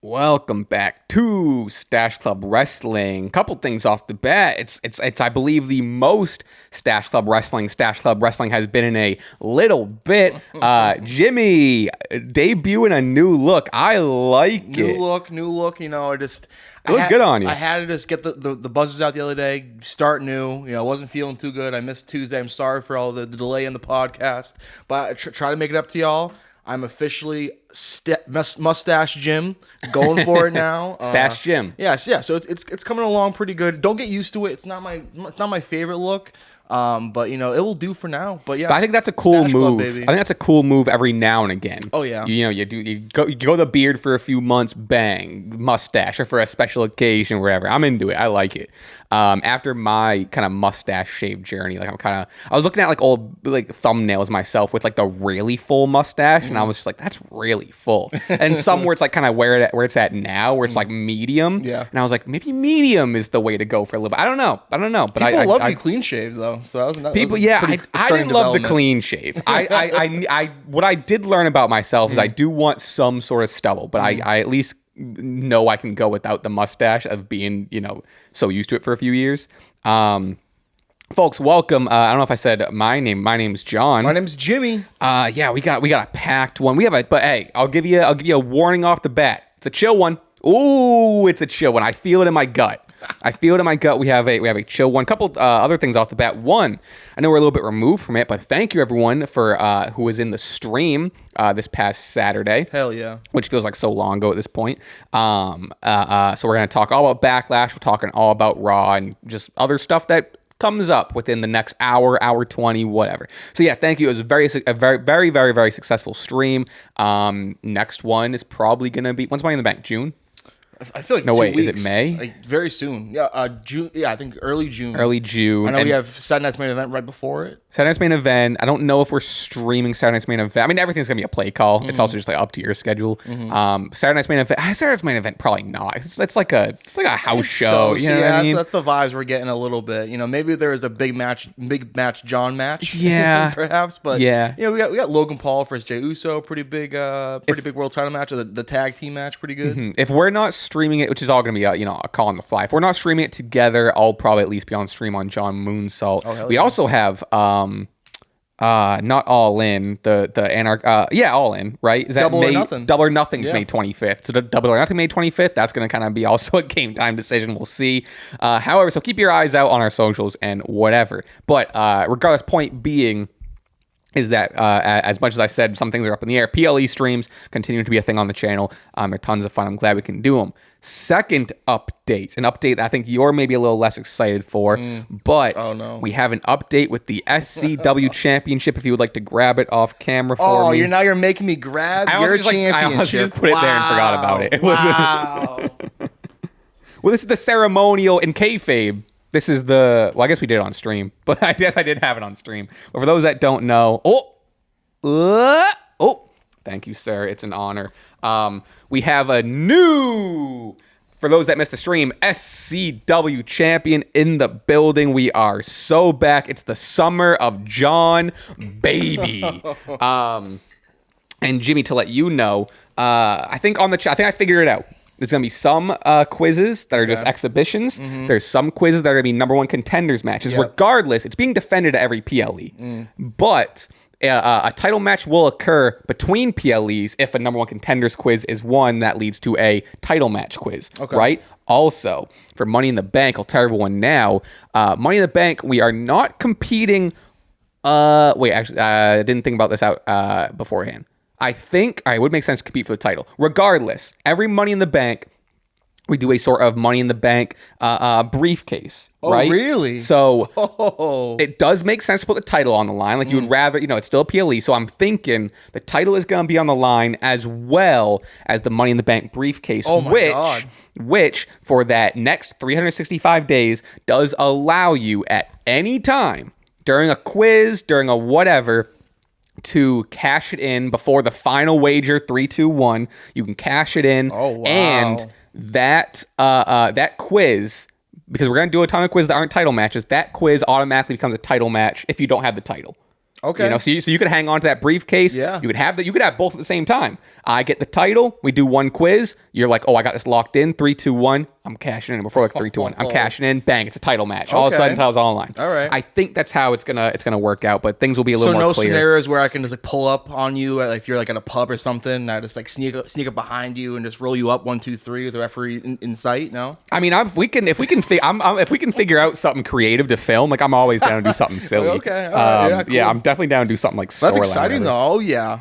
Welcome back to Stache Club Wrestling. Couple things off the bat. It's I believe the most Stache Club Wrestling has been in a little bit. Jimmy debuting a new look. I like it. New look. You know, It looks good on you. I had to just get the buzzers out the other day. Start new. You know, I wasn't feeling too good. I missed Tuesday. I'm sorry for all the delay in the podcast, but I try to make it up to y'all. I'm officially Mustache Jim, going for it now. Stache Jim. Yes, yeah. So it's coming along pretty good. Don't get used to it. It's not my favorite look. But you know, it will do for now. But yeah, I think that's a cool Stache move. Club, baby. I think that's a cool move every now and again. Oh yeah. You go the beard for a few months, bang, mustache, or for a special occasion, wherever. I'm into it. I like it. After my kind of mustache shave journey, like I was looking at like old like thumbnails myself with like the really full mustache, and I was just like, that's really full. And some where it's like kind of where it's at now, where it's like medium. Yeah. And I was like, maybe medium is the way to go for a little bit. I don't know. But People love you clean shaved though. So that was people, yeah, I didn't love the clean shave. I what I did learn about myself is I do want some sort of stubble, but I at least know I can go without the mustache of being, so used to it for a few years. Folks, welcome. I don't know if I said my name. My name's John. My name's Jimmy. Yeah, we got a packed one. But hey, I'll give you a warning off the bat. It's a chill one. Ooh, it's a chill one. I feel it in my gut. We have a chill one. Couple other things off the bat. One, I know we're a little bit removed from it, but thank you everyone for who was in the stream this past Saturday. Hell yeah. Which feels like so long ago at this point. So we're gonna talk all about Backlash. We're talking all about Raw and just other stuff that comes up within the next hour 20, whatever. So yeah, thank you. It was a very successful stream. Next one is probably gonna be, when's Money in the Bank? June? I feel like no, 2 wait, weeks. is it May? Like very soon. Yeah, June. Yeah, I think early June. Early June. I know we have Saturday Night's Main Event right before it. Saturday Night's Main Event. I don't know if we're streaming Saturday Night's Main Event. I mean, everything's gonna be a play call. It's also just like up to your schedule. Saturday Night's Main Event. Saturday Night's Main Event probably not. It's like a house show. You know what I mean? That's the vibes we're getting a little bit. You know, maybe there is a big match John match. Yeah, perhaps. But yeah, we got Logan Paul versus Jey Uso. Pretty big world title match. The tag team match. Pretty good. If we're not streaming it, which is all gonna be a call on the fly. If we're not streaming it together, I'll probably at least be on stream on John Moonsault. We also have not All In, the All In, right? Is that Double or Nothing? Double or Nothing's May 25th. So the Double or Nothing May 25th, that's going to kind of be also a game time decision. We'll see. However, so keep your eyes out on our socials and whatever. But regardless, point being is that as much as I said, some things are up in the air. PLE streams continue to be a thing on the channel. They're tons of fun. I'm glad we can do them. Second update, an update I think you're maybe a little less excited for, but we have an update with the SCW Championship. If you would like to grab it off camera for me. You're making me grab your championship. I almost just put it there and forgot about it. Wow. Well, this is the ceremonial in kayfabe. This is I guess we did it on stream, but I guess I did have it on stream. But for those that don't know, thank you, sir. It's an honor. We have a new, for those that missed the stream, SCW champion in the building. We are so back. It's the summer of John, baby. And Jimmy, to let you know, I think I figured it out. There's going to be some quizzes that are just exhibitions. There's some quizzes that are going to be number one contenders matches. Regardless, it's being defended at every PLE. But a title match will occur between PLEs if a number one contenders quiz is one that leads to a title match quiz, right? Also, for Money in the Bank, I'll tell everyone now, Money in the Bank, we are not competing. Actually, I didn't think about this out beforehand. I think it would make sense to compete for the title. Regardless, every Money in the Bank, we do a sort of Money in the Bank briefcase, right? Oh, really? So it does make sense to put the title on the line. Like you would rather, it's still a PLE. So I'm thinking the title is going to be on the line as well as the Money in the Bank briefcase, which for that next 365 days does allow you at any time during a quiz, during a whatever, to cash it in before the final wager, 3, 2, 1. You can cash it in. Oh, wow. And that quiz, because we're going to do a ton of quizzes that aren't title matches, that quiz automatically becomes a title match if you don't have the title. Okay. You know, so you could hang on to that briefcase. Yeah. You could have both at the same time. I get the title. We do one quiz. You're like, oh, I got this locked in. 3, 2, 1. I'm cashing in before like 3, 2, 1. I'm cashing in. Bang! It's a title match. All of a sudden, title's all online. All right. I think that's how it's gonna work out. But things will be a little more no clear. scenarios where I can just like pull up on you if you're like at a pub or something. And I just like sneak up behind you and just roll you up 1, 2, 3 with the referee in sight. No. I mean, if we can figure out something creative to film, like I'm always down to do something silly. Okay. All right. Yeah, cool. I'm definitely down to do something like That's exciting though. Oh yeah.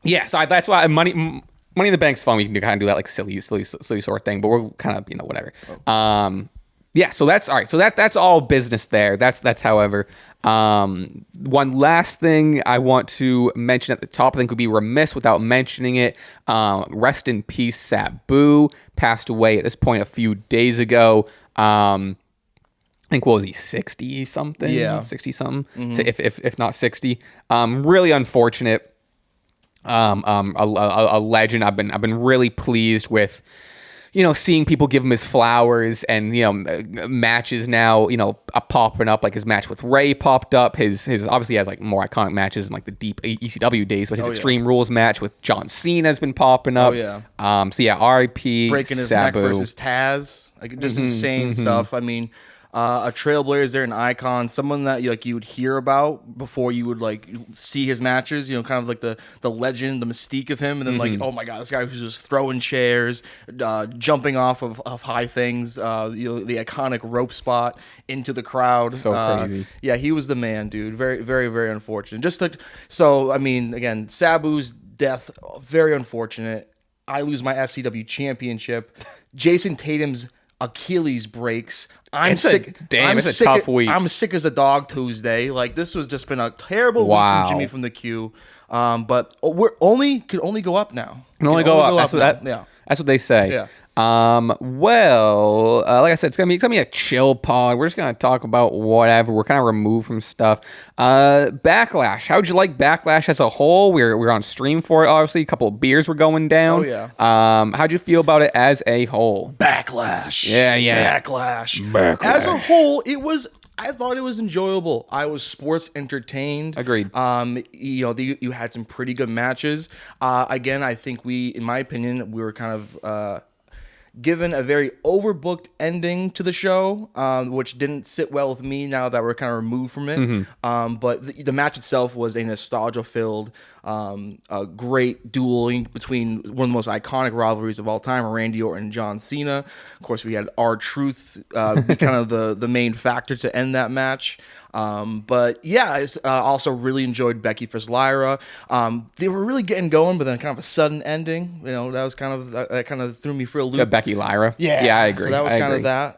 Yeah, so that's why Money in the Bank's fun. We can kind of do that like silly sort of thing, but we're kind of whatever. Yeah, so that's all right. So that's all business there. That's however. One last thing I want to mention at the top, I think would be remiss without mentioning it. Rest in peace, Sabu passed away at this point a few days ago. I think what was he, 60 something? Yeah, 60 something. Mm-hmm. So if not 60. Really unfortunate. A legend. I've been really pleased with, seeing people give him his flowers and, matches now, popping up, like his match with Ray popped up. His obviously has like more iconic matches in like the deep ECW days, but his Extreme Rules match with John Cena has been popping up. So yeah, R.I.P. Breaking his Sabu. neck versus Taz, like just insane stuff. I mean, a trailblazer, an icon, someone that you would hear about before you would like see his matches. Kind of like the legend, the mystique of him, and then like, oh my god, this guy who's just throwing chairs, jumping off of high things, the iconic rope spot into the crowd. So crazy. Yeah, he was the man, dude. Very, very, very unfortunate. So I mean, again, Sabu's death, very unfortunate. I lose my SCW championship. Jason Tatum's Achilles breaks. It's a tough week. I'm sick as a dog Tuesday. Like, this has just been a terrible week from Jimmy from the Q. But could only go up now. Can only go up. That's what they say. Yeah. Well, like I said, it's gonna be a chill pod. We're just gonna talk about whatever. We're kind of removed from stuff. Backlash. How'd you like Backlash as a whole? We're on stream for it. Obviously, a couple of beers were going down. Oh yeah. How'd you feel about it as a whole? Backlash. Yeah. Backlash. As a whole, I thought it was enjoyable. I was sports entertained. Agreed. You had some pretty good matches. Again, I think in my opinion, we were kind of given a very overbooked ending to the show, which didn't sit well with me now that we're kind of removed from it. But the match itself was a nostalgia-filled, a great dueling between one of the most iconic rivalries of all time, Randy Orton and John Cena. Of course, we had R-Truth be kind of the main factor to end that match. But yeah, I also really enjoyed Becky vs. Lyra. They were really getting going, but then kind of a sudden ending. That was that kind of threw me for a loop. Becky Lyra. Yeah, I agree. So that was kind of that.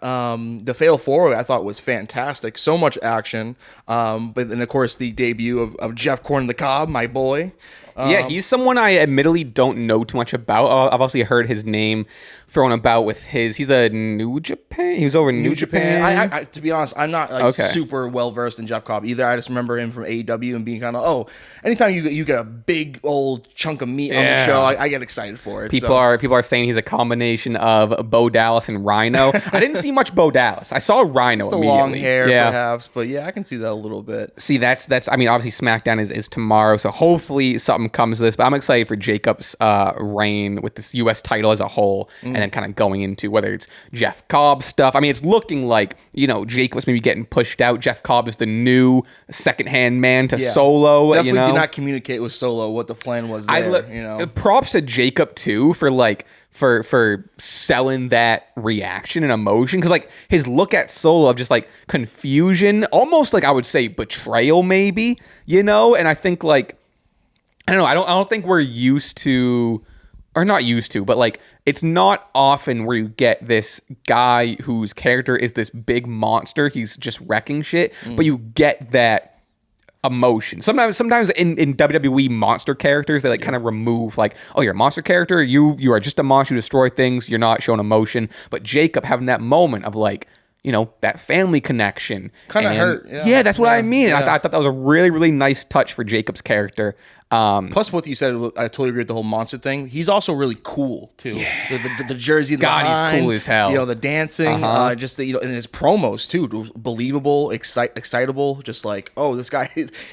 The Fatal 4-Way I thought was fantastic. So much action. But then of course the debut of Jeff Corn the Cobb, my boy. Yeah, he's someone I admittedly don't know too much about. I've obviously heard his name thrown about with he's a New Japan. He was over in New Japan. I to be honest, I'm not super well versed in Jeff Cobb either. I just remember him from AEW and being kind of, anytime you get a big old chunk of meat on the show, I get excited for it. People are saying he's a combination of Bo Dallas and Rhino. I didn't see much Bo Dallas. I saw Rhino. It's the long hair, perhaps, but yeah, I can see that a little bit. See, that's. I mean, obviously SmackDown is tomorrow, so hopefully something comes to this. But I'm excited for Jacob's reign with this U.S. title as a whole, and then kind of going into whether it's Jeff Cobb stuff. I mean, it's looking like Jacob's maybe getting pushed out. Jeff Cobb is the new second-hand man to Solo. Definitely did not communicate with Solo what the plan was there. Props to Jacob too for selling that reaction and emotion, because his look at Solo of just confusion, almost I would say betrayal maybe, and I think I don't know, I don't think we're used to, or not used to, but it's not often where you get this guy whose character is this big monster, he's just wrecking shit, but you get that emotion. Sometimes in WWE monster characters, they kind of remove you're a monster character, you are just a monster, you destroy things, you're not showing emotion. But Jacob having that moment of that family connection. Kind of hurt. Yeah, that's what I mean. Yeah. I thought that was a really, really nice touch for Jacob's character. Plus, what you said, I totally agree with the whole monster thing. He's also really cool too. Yeah. The jersey, he's cool as hell. The dancing, just the and his promos too, believable, excitable. Just like, oh, this guy,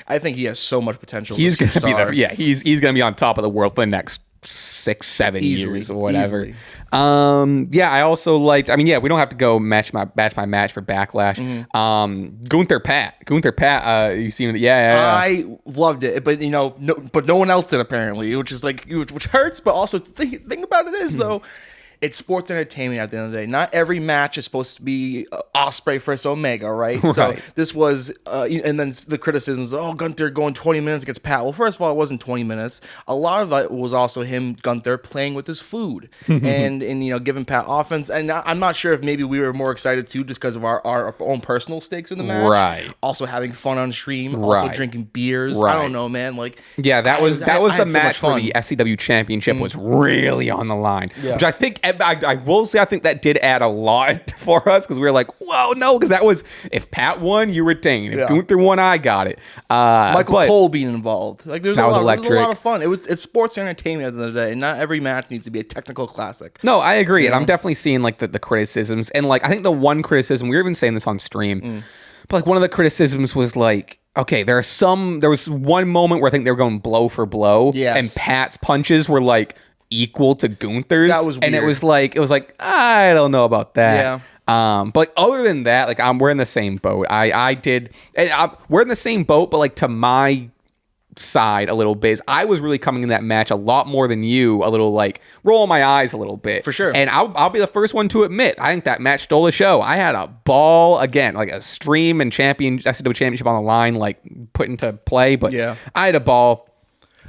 I think he has so much potential. He's gonna be there. Yeah, he's gonna be on top of the world for the next 6-7 years or whatever. Easily. I also liked, we don't have to go match by match for Backlash. Gunther Pat, you seen it? Yeah. I loved it, but no one else did apparently, which is like, which hurts, but also thing about it is though, it's sports entertainment at the end of the day. Not every match is supposed to be Ospreay versus Omega, right? So this was, and then the criticisms, Gunther going 20 minutes against Pat. Well, first of all, it wasn't 20 minutes. A lot of it was also Gunther, playing with his food and giving Pat offense. And I'm not sure if maybe we were more excited too, just because of our own personal stakes in the match. Right. Also having fun on stream. Also drinking beers. Right. I don't know, man. Like, yeah, that was the match for the SCW Championship was really on the line, which I think. I will say I think that did add a lot for us because we were like, whoa, no, because that was if Pat won, you retained. If Gunther won, I got it. Michael Cole being involved, like there's a lot of fun. It's sports entertainment at the end of the day, and not every match needs to be a technical classic. No, I agree, and I'm definitely seeing like the criticisms, and like I think the one criticism we were even saying this on stream, but like one of the criticisms was like, okay, there was one moment where I think they were going blow for blow, and Pat's punches were like equal to Gunther's. That was weird. And it was like I don't know about that. But like, other than that, like we're in the same boat. We're in the same boat, but like to my side a little bit. I was really coming in that match a lot more than you, a little like rolling my eyes a little bit. For sure. And I'll be the first one to admit, I think that match stole the show. I had a ball again, like a stream and SCW championship on the line, like put into play, but I had a ball.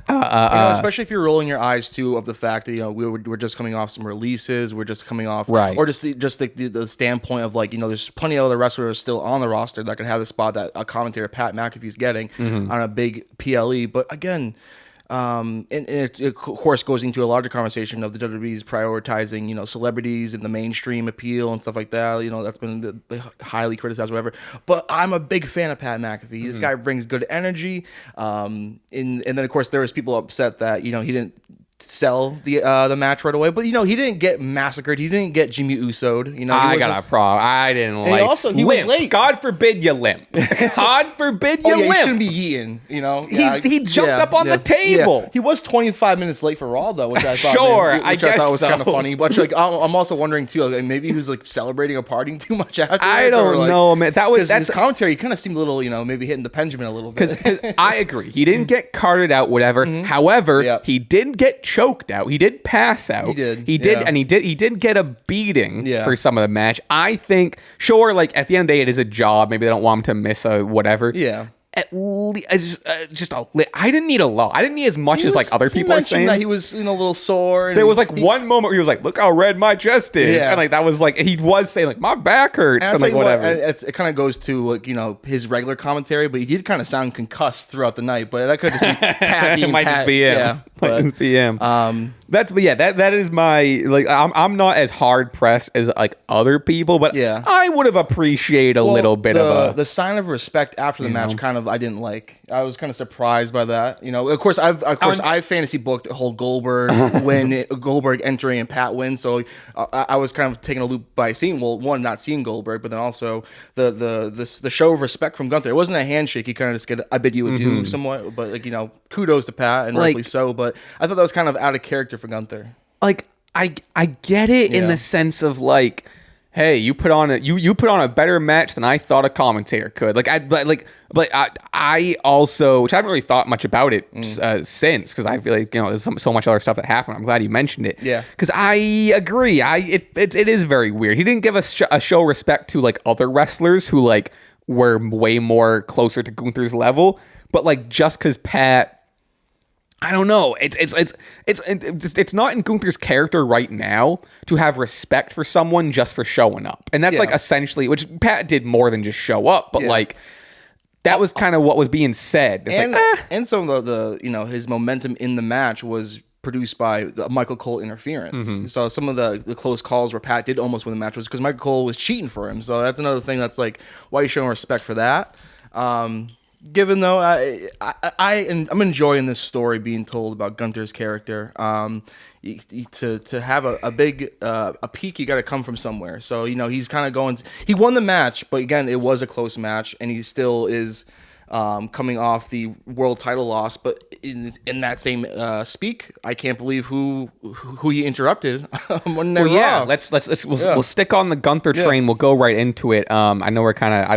Especially if you're rolling your eyes too of the fact that we're just coming off some releases, we're just coming off, or just the standpoint of like there's plenty of other wrestlers still on the roster that could have the spot that a commentator Pat McAfee's getting on a big PLE. But again, and it of course goes into a larger conversation of the WWE's prioritizing celebrities and the mainstream appeal and stuff like that. That's been highly criticized, whatever. But I'm a big fan of Pat McAfee. This guy brings good energy. And then of course there was people upset that he didn't sell the match right away, but he didn't get massacred. He didn't get Jimmy Uso'd. I got a problem. I didn't like. Also, he was late. God forbid you limp. God forbid you limp. He shouldn't be eating. He jumped up on the table. Yeah. He was 25 minutes late for Raw though, which I thought I thought was kind of funny. But like, I'm also wondering too, like maybe he was like celebrating or partying too much after. I don't know, man. That's his commentary kind of seemed a little, maybe hitting the pendulum a little bit. Because I agree, he didn't get carted out, whatever. However, he did get choked out. He did pass out. He did, and he did get a beating for some of the match. I think, sure, like at the end of the day, it is a job. Maybe they don't want him to miss a whatever. Yeah. At least, I didn't need a lot. I didn't need as much as like other people are saying. That he was a little sore. And there was like one moment where he was like, "Look how red my chest is," and like that was like he was saying like my back hurts and like whatever. It kind of goes to like his regular commentary, but he did kind of sound concussed throughout the night. But that could just be Pat. It might just be him. Yeah, might just be him. That is my like. I'm not as hard pressed as like other people, but I would have appreciated a little bit of the sign of respect after the match. Kind of, I didn't like. I was kind of surprised by that. Of course, I fantasy booked the whole Goldberg Goldberg entering and Pat wins. So I was kind of taken a loop by seeing not seeing Goldberg, but then also the show of respect from Gunther. It wasn't a handshake. He kind of just get I bid you adieu somewhat, but like kudos to Pat and rightfully so. But I thought that was kind of out of character for Gunther. Like I get it in the sense of like, hey, you put on a better match than I thought a commentator could. Like I also, which I haven't really thought much about it since, because I feel like there's so much other stuff that happened. I'm glad you mentioned it. Yeah, because I agree. It is very weird. He didn't give us a show respect to like other wrestlers who like were way more closer to Gunther's level, but like just because Pat. I don't know. It's not in Gunther's character right now to have respect for someone just for showing up, and that's like essentially, which Pat did more than just show up, but like that was kind of what was being said. It's and some of the his momentum in the match was produced by the Michael Cole interference. So some of the close calls where Pat did almost win the match was because Michael Cole was cheating for him. So that's another thing that's like, why are you showing respect for that? Given though, I'm enjoying this story being told about Gunther's character. To have a big a peak, you got to come from somewhere. So he's kind of going. He won the match, but again, it was a close match, and he still is coming off the world title loss. But in that same speak, I can't believe who he interrupted. Well, yeah, we'll stick on the Gunther train. We'll go right into it. I know we're kind of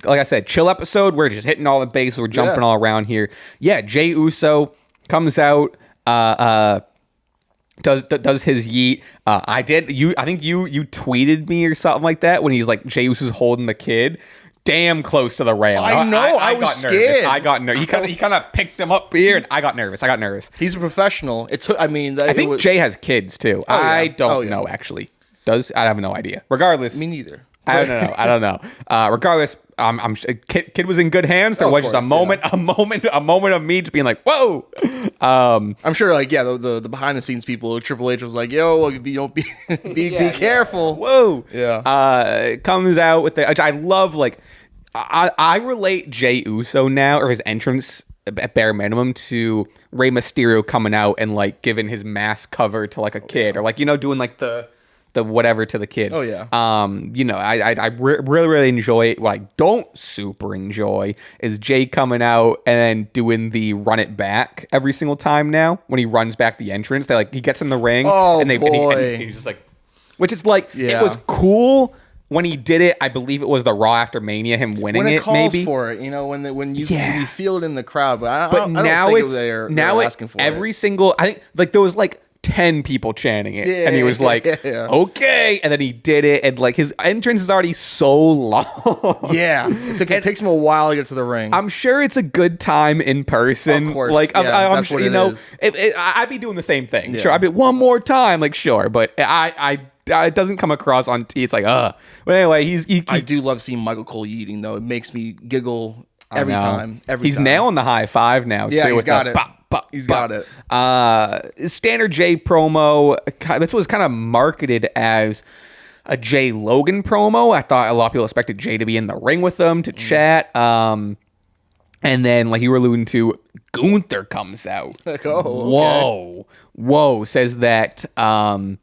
like I said, chill episode. We're just hitting all the bases. We're jumping all around here. Yeah, Jey Uso comes out. Does his yeet. I think you tweeted me or something like that when he's like Jey Uso's holding the kid damn close to the rail. I know. I was scared. I got nervous. He kind of picked him up here, and I got nervous. He's a professional. I think Jey has kids too. Oh, yeah. I don't know actually. I have no idea. Regardless, me neither. I don't know. Regardless, I'm kid was in good hands. There was just a moment of me just being like, whoa. I'm sure, the behind the scenes people, Triple H was like, yo, be careful. Whoa. Yeah. Comes out with I love I relate Jey Uso now, or his entrance at bare minimum, to Rey Mysterio coming out and giving his mask cover to a kid, or doing the whatever to the kid. Oh yeah. I really enjoy it. What I don't super enjoy is Jey coming out and then doing the run it back every single time now. When he runs back the entrance, he gets in the ring and he's just which is it was cool when he did it. I believe it was the Raw after Mania, him winning when it calls maybe for it, when you feel it in the crowd. But I don't now think they're asking for every it. single. I think there was 10 people chanting it, and he was okay, and then he did it, and his entrance is already so long. It takes him a while to get to the ring. I'm sure it's a good time in person. Of course, I'm sure I'd be doing the same thing. Sure, I'd be one more time, sure, but it doesn't come across on T. It's but anyway, I do love seeing Michael Cole eating though. It makes me giggle every time. He's nailing the high five now. Yeah, too, he's got it. He's got it. Standard Jey promo. This was kind of marketed as a Jey Logan promo. I thought a lot of people expected Jey to be in the ring with them to chat. And then, like you were alluding to, Gunther comes out. Whoa. Says that Adam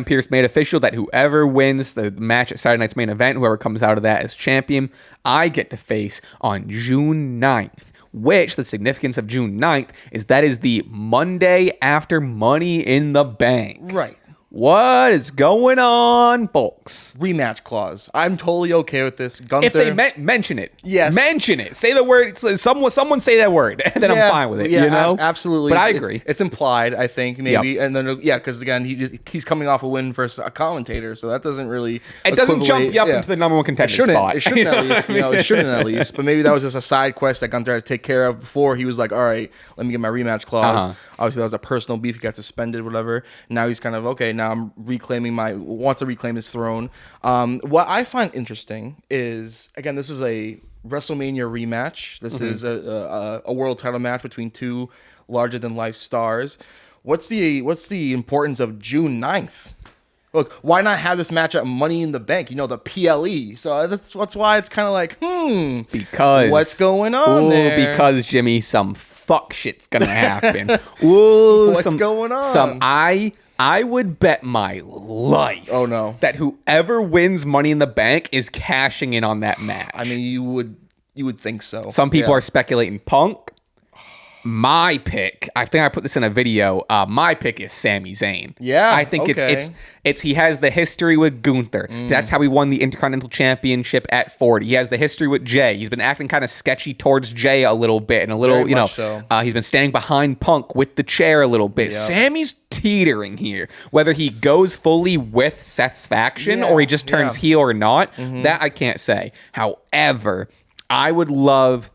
Pearce made official that whoever wins the match at Saturday night's main event, whoever comes out of that as champion, I get to face on June 9th. Which, the significance of June 9th is that is the Monday after Money in the Bank. Right. What is going on, folks? Rematch clause. I'm totally okay with this. Gunther. If they mention it. Yes. Mention it. Say the word. Someone say that word, and then I'm fine with it. Yeah, absolutely. But I agree. It's implied, I think, maybe. Yep. And then, because again, he's coming off a win versus a commentator, so that doesn't really It doesn't jump you up into the number one contender spot. It shouldn't at least. It shouldn't at least. But maybe that was just a side quest that Gunther had to take care of before he was like, all right, let me get my rematch clause. Obviously, that was a personal beef. He got suspended, whatever. Now he's kind of, okay, now I'm wants to reclaim his throne. What I find interesting is, again, this is a WrestleMania rematch. This is a world title match between two larger than life stars. What's the importance of June 9th? Look, why not have this match at Money in the Bank? The PLE. So that's why it's kind of like, because what's going on there? Because Jimmy, some fuck shit's gonna happen. What's going on? I would bet my life. Oh no! That whoever wins Money in the Bank is cashing in on that match. I mean, you would think so. Some people are speculating Punk. My pick, I think I put this in a video. My pick is Sami Zayn. Yeah, I think it's he has the history with Gunther. That's how he won the Intercontinental Championship at 40. He has the history with Jey. He's been acting kind of sketchy towards Jey a little bit, and a little, he's been standing behind Punk with the chair a little bit. Yep. Sammy's teetering here, whether he goes fully with Seth's faction or he just turns heel or not. That I can't say. However, I would love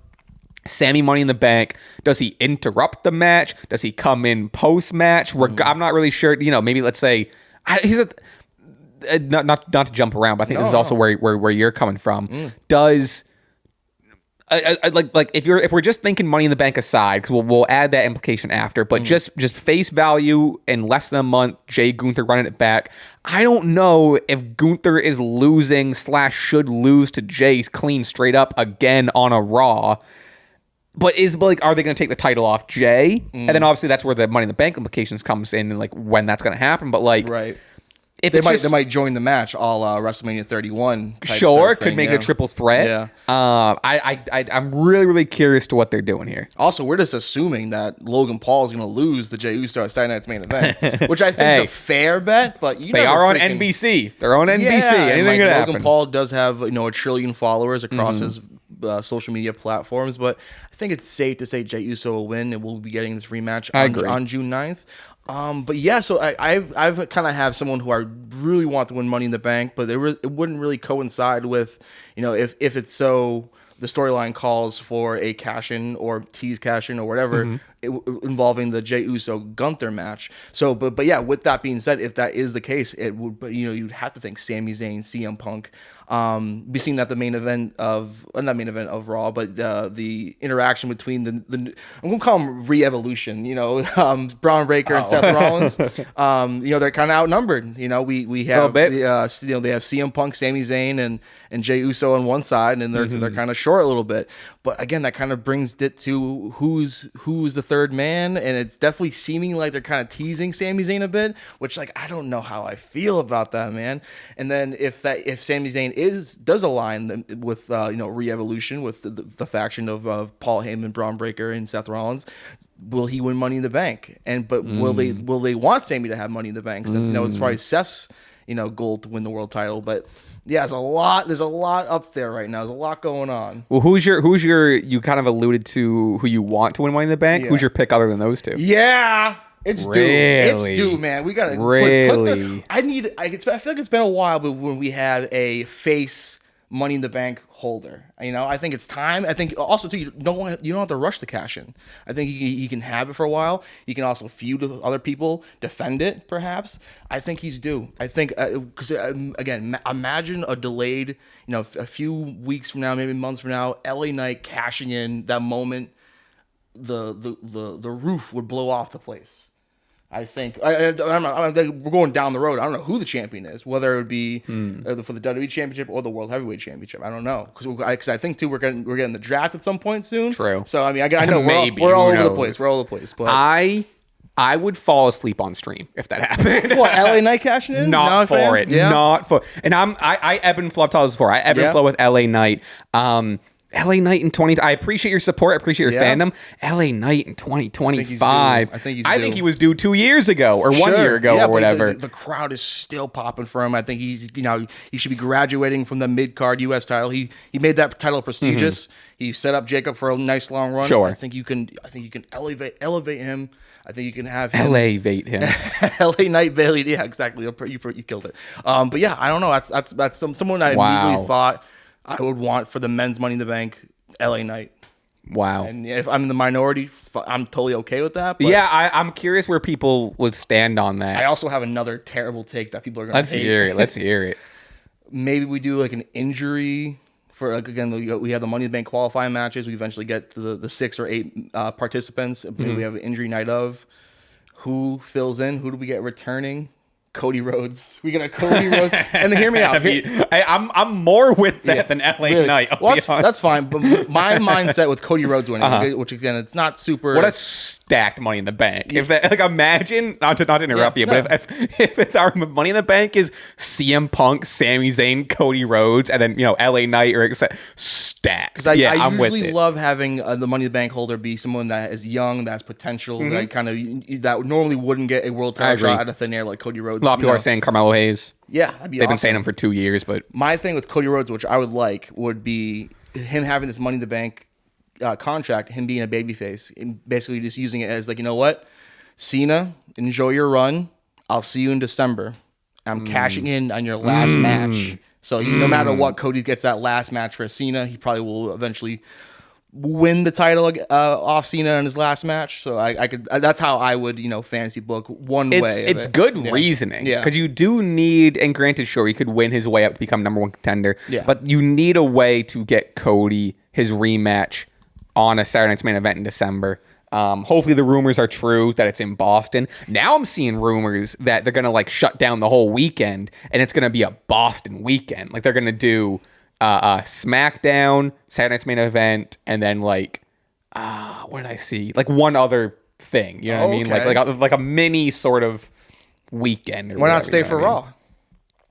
Sammy Money in the Bank. Does he interrupt the match? Does he come in post-match? I'm not really sure. Maybe let's say he's not to jump around, but I think this is also where you're coming from. Does like if we're just thinking Money in the Bank aside, because we'll add that implication after, but just face value in less than a month, Jay Gunther running it back. I don't know if Gunther is losing / should lose to Jay clean straight up again on a Raw. But are they going to take the title off Jay? And then obviously that's where the Money in the Bank implications comes in, and like when that's going to happen. But like, right. If they might join the match all WrestleMania 31. Sure, could make it a triple threat. Yeah. I'm really, really curious to what they're doing here. Also, we're just assuming that Logan Paul is going to lose the Jey Uso at Saturday Night's Main Event, which I think is a fair bet. But they are on NBC. They're on NBC. Anything could happen. Logan Paul does have a trillion followers across his social media platforms, but I think it's safe to say Jey Uso will win, and we'll be getting this rematch on June 9th. But yeah, so I've kind of have someone who I really want to win Money in the Bank, but it wouldn't really coincide with, if it's so the storyline calls for a cash-in or tease cash-in or whatever involving the Jey Uso Gunther match. So, but yeah, with that being said, if that is the case, it would, you'd have to think Sami Zayn, CM Punk. Be seen at the main event of not main event of Raw, but the interaction between the I'm gonna call them re-evolution. Braun Breaker and Seth Rollins. They're kind of outnumbered. We have they have CM Punk, Sami Zayn, and Jey Uso on one side, and they're kind of short a little bit. But again, that kind of brings it to who's the third man, and it's definitely seeming like they're kind of teasing Sami Zayn a bit, which I don't know how I feel about that, man. And then if Sami Zayn does align with re-evolution with the faction of Paul Heyman, Braun Breaker, and Seth Rollins, will he win Money in the Bank? But will they want Sami to have Money in the Bank, since it's probably Seth's goal to win the world title? But yeah, there's a lot up there right now. There's a lot going on. Well, who's your you kind of alluded to who you want to win Money in the Bank. Yeah. Who's your pick other than those two? Yeah. It's due. It's due, man. We gotta really. I feel like it's been a while, but when we had a face Money in the Bank holder, I think it's time. I think also too, you don't have to rush the cash in. I think he can have it for a while. He can also feud with other people, defend it perhaps. I think he's due. I think because again, imagine a delayed, a few weeks from now, maybe months from now, LA Knight cashing in. That moment, the roof would blow off the place. I think we're going down the road. I don't know who the champion is, whether it would be for the WWE Championship or the World Heavyweight Championship. I don't know, because I think too we're getting the draft at some point soon. True. So I know we're all over the place. We're all over the place. But I would fall asleep on stream if that happened. What, LA Knight cashing in? Not for it. Yeah. Not for. And I ebb and flow. I've told this before. I ebb and flow with LA Knight. LA Knight in 20. I appreciate your support. I appreciate your fandom. LA Knight in 2025. I think he was due 2 years ago or 1 year ago or whatever. The crowd is still popping for him. I think he's he should be graduating from the mid card U.S. title. He made that title prestigious. He set up Jacob for a nice long run. Sure. I think you can elevate him. I think you can have him elevate him. LA Knight Bailey. Yeah, exactly. You killed it. But yeah, I don't know. That's someone I immediately thought I would want for the men's Money in the Bank, LA Knight. Wow. And if I'm in the minority, I'm totally okay with that. But yeah, I'm curious where people would stand on that. I also have another terrible take that people are going to hate. Let's hear it. Maybe we do like an injury for, again, we have the Money in the Bank qualifying matches. We eventually get to the 6 or 8 participants. Maybe we have an injury night of. Who fills in? Who do we get returning? Cody Rhodes. We got a Cody Rhodes. And then hear me out. I'm more with that than LA Knight. Well, that's fine. But my mindset with Cody Rhodes winning, which again, it's not super. What a stacked Money in the Bank. If imagine, not to interrupt you, but if our Money in the Bank is CM Punk, Sami Zayn, Cody Rhodes, and then LA Knight or stacked. Because I usually love having the Money in the Bank holder be someone that is young, that has potential, that normally wouldn't get a world title shot out of thin air like Cody Rhodes. A lot of people are saying Carmelo Hayes. Yeah, that'd be They've been saying him for 2 years, but my thing with Cody Rhodes, which I would like, would be him having this Money in the Bank contract, him being a babyface, and basically just using it as like, you know what, Cena, enjoy your run. I'll see you in December. I'm cashing in on your last match. So no matter what, Cody gets that last match for Cena. He probably will eventually win the title off Cena in his last match. So I could. That's how I would fantasy book one way. It's good reasoning because you do need, and granted, sure, he could win his way up to become number one contender. Yeah. But you need a way to get Cody his rematch on a Saturday Night's Main Event in December. Hopefully the rumors are true that it's in Boston. Now I'm seeing rumors that they're gonna like shut down the whole weekend, and it's gonna be a Boston weekend. Like they're gonna do SmackDown, Saturday Night's Main Event, and then like what did I see? Like one other thing. You know what I mean? Like a mini sort of weekend. Why not stay for Raw?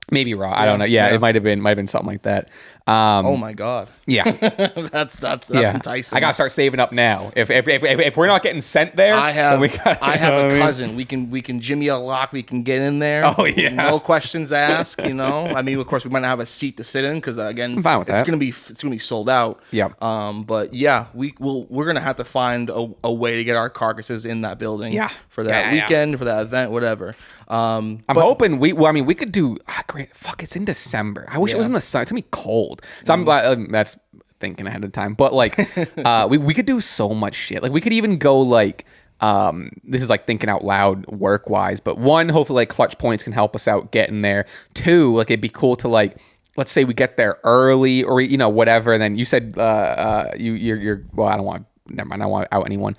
Maybe Raw. I don't know. Yeah, it might have been something like that. Oh my God. Yeah, that's enticing. I gotta start saving up now. If we're not getting sent there, I have then I have a cousin. We can Jimmy a lock. We can get in there. Oh yeah. No questions asked. You know. I mean, of course, we might not have a seat to sit in because again, I'm fine with that. It's gonna be sold out. Yeah. But yeah, we're gonna have to find a way to get our carcasses in that building. Yeah. For that weekend, for that event, whatever. I'm hoping we could do. Great. Fuck, it's in December. I wish it was in the sun. It's gonna be cold. So I'm glad that's thinking ahead of time. But like, we could do so much shit. Like we could even go like, this is like thinking out loud work wise. But one, hopefully like Clutch Points can help us out getting there. Two, like it'd be cool to like, let's say we get there early or whatever. And then you said you're well, I don't want. Never mind, I don't want to out anyone.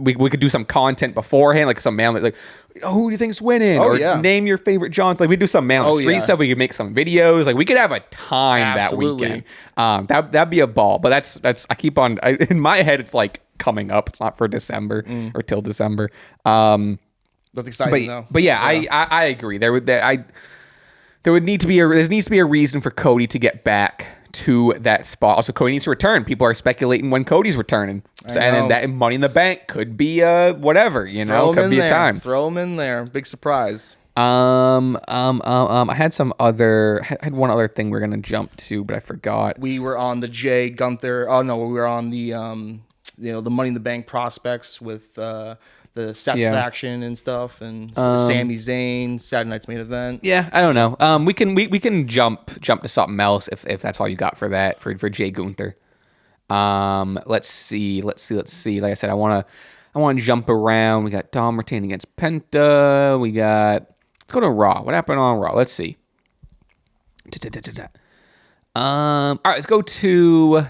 We could do some content beforehand, like some man like who do you think's winning? Name your favorite Johns. Like we do some man on the street stuff. We could make some videos. Like we could have a time that weekend. That'd be a ball. But that's I keep on in my head. It's like coming up. It's not for December or till December. That's exciting though. But yeah, I agree. There needs to be a reason for Cody to get back to that spot. Also, Cody needs to return. People are speculating when Cody's returning, and then that Money in the Bank could be whatever, could be a time. Throw him in there. Big surprise. I had one other thing we are gonna jump to, but I forgot. We were on the Jay Gunther. Oh no, we were on the the Money in the Bank prospects with the Seth faction and stuff, and Sami Zayn, Saturday Night's Main Event. Yeah, I don't know. We can jump to something else if that's all you got for that for Jay Gunther. Let's see. Like I said, I want to jump around. We got Dom retaining against Penta. Let's go to Raw. What happened on Raw? Let's see. All right, let's go to.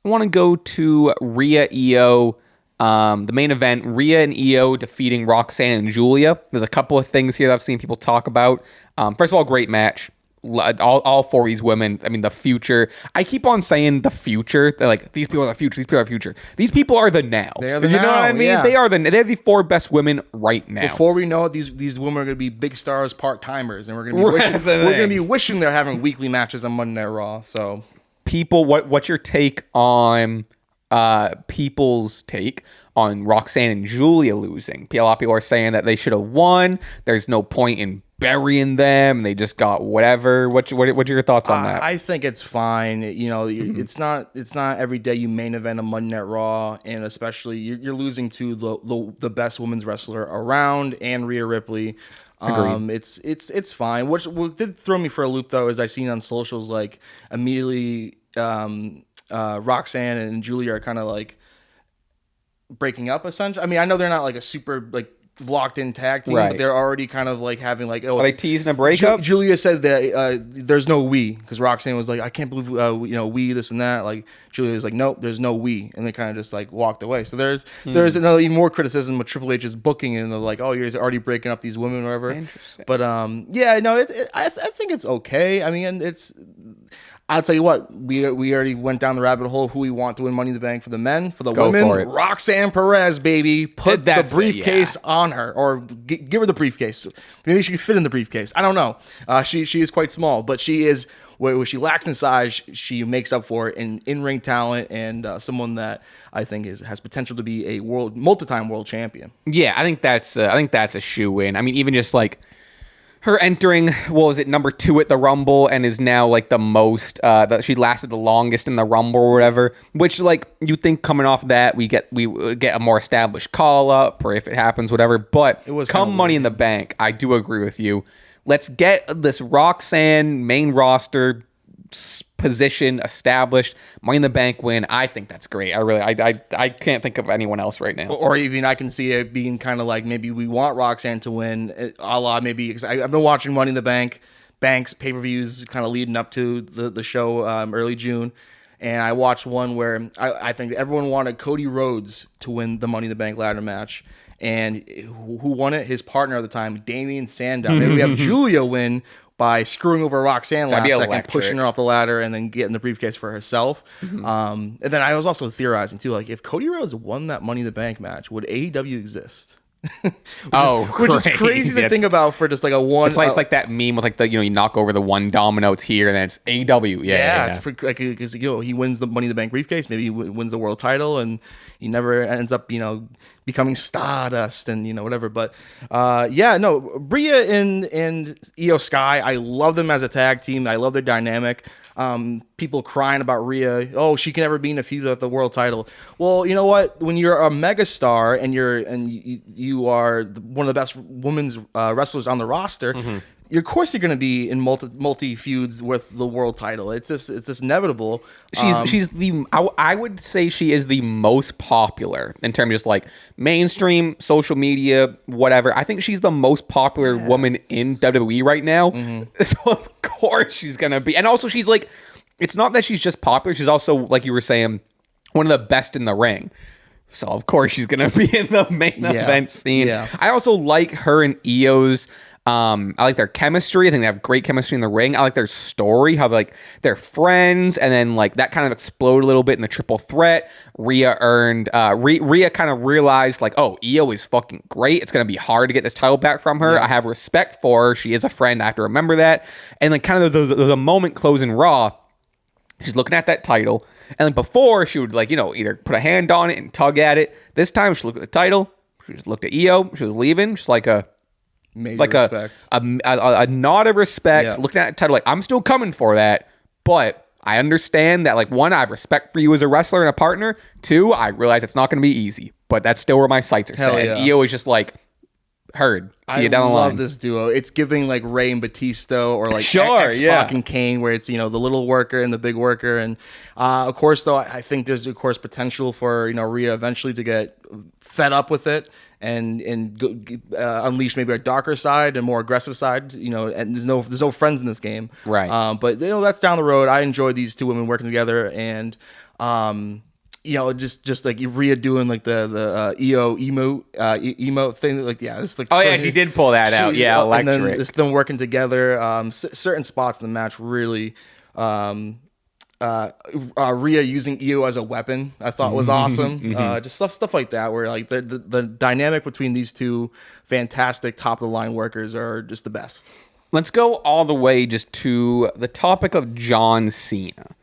I want to go to Rhea Io. The main event, Rhea and Io defeating Roxanne and Julia. There's a couple of things here that I've seen people talk about. First of all, great match. All four of these women, I mean, the future. I keep on saying the future. They're like, these people are the future. These people are the future. These people are the now. They are the now. You know what I mean? Yeah. They're the four best women right now. Before we know it, these women are going to be big stars, part-timers, and we're going to be wishing they're having weekly matches on Monday Night Raw. So, people, what's your take on people's take on Roxanne and Julia losing? A lot of people are saying that they should have won. There's no point in burying them. They just got whatever. What are your thoughts on that? I think it's fine. It's not every day you main event a Monday Night Raw, and especially you're losing to the best women's wrestler around, and Rhea Ripley. It's fine. What did throw me for a loop though is I seen on socials like immediately Roxanne and Julia are kind of like breaking up essentially. I mean, I know they're not like a super like locked in tag team, but they're already kind of like having like are they teasing a breakup? Julia said that there's no we, because Roxanne was like, I can't believe we this and that. Like Julia was like, nope, there's no we, and they kind of just like walked away. So there's another even more criticism with Triple H's booking, and they're like, oh, you're already breaking up these women or whatever. Interesting. But I think it's okay. I mean, I'll tell you what, we already went down the rabbit hole of who we want to win Money in the Bank for the men. For the women, Roxanne Perez, baby. Put the briefcase on her, or give her the briefcase. Maybe she can fit in the briefcase. I don't know. She is quite small, but she is, where she lacks in size, she makes up for it in ring talent, and someone that I think has potential to be a multi-time world champion. Yeah, I think that's a shoe-in. I mean, even just like her entering, number 2 at the Rumble, and is now like the most that she lasted the longest in the Rumble or whatever. Which, like, you think coming off that we get a more established call up, or if it happens, whatever. But come Money in the Bank, I do agree with you. Let's get this Roxanne main roster position established. Money in the Bank win. I think that's great. I can't think of anyone else right now. Or even I can see it being kind of like maybe we want Roxanne to win, a la maybe, because I've been watching Money in the Bank's pay-per-views kind of leading up to the show early June. And I watched one where I think everyone wanted Cody Rhodes to win the Money in the Bank ladder match. And who won it? His partner at the time, Damian Sandow. Maybe we have Julia win by screwing over Roxanne last second, pushing her off the ladder, and then getting the briefcase for herself. And then I was also theorizing, too, like, if Cody Rhodes won that Money in the Bank match, would AEW exist? which is crazy to think about for just like a one. It's like that meme with like the you knock over the one domino, it's here, and then it's AEW. Yeah. It's because he wins the Money in the Bank briefcase, maybe he wins the world title, and he never ends up becoming Stardust and whatever. But Rhea and Io Sky, I love them as a tag team. I love their dynamic. People crying about Rhea. Oh, she can never be in a feud at the world title. Well, you know what? When you're a megastar and you are one of the best women's wrestlers on the roster, of course you're going to be in multi feuds with the world title. It's just inevitable. She's I would say she is the most popular in terms of just like mainstream social media, whatever. I think she's the most popular woman in WWE right now. So of course she's going to be. And also she's like, it's not that she's just popular. She's also, like you were saying, one of the best in the ring. So of course she's going to be in the main event scene. Yeah. I also like her and Io's. I like their chemistry. I think they have great chemistry in the ring. I like their story, how they're friends, and then like that kind of exploded a little bit in the triple threat. Rhea kind of realized like, oh, Io is fucking great. It's gonna be hard to get this title back from her. I have respect for her. She is a friend. I have to remember that. And like kind of there's a moment closing Raw. She's looking at that title, and like before she would like either put a hand on it and tug at it. This time she looked at the title. She just looked at Io. She was leaving. Just like a. A nod of respect, looking at the title like, I'm still coming for that, but I understand that, like, one, I have respect for you as a wrestler and a partner. Two, I realize it's not going to be easy, but that's still where my sights are set. Yeah. Io is just like, heard. See you down the line. I love this duo. It's giving like Rey and Batista or like X-Pac and Kane, where it's the little worker and the big worker. And of course, though, I think there's of course potential for Rhea eventually to get fed up with it and unleash maybe a darker side and more aggressive side. And there's no friends in this game, right? But that's down the road. I enjoy these two women working together, and just like Rhea doing like the Io emote thing, like it's like she did pull that out, electric. And then it's them working together. Certain spots in the match really. Rhea using Io as a weapon, I thought was awesome. Just stuff like that, where like the dynamic between these two fantastic top of the line workers are just the best. Let's go all the way just to the topic of John Cena.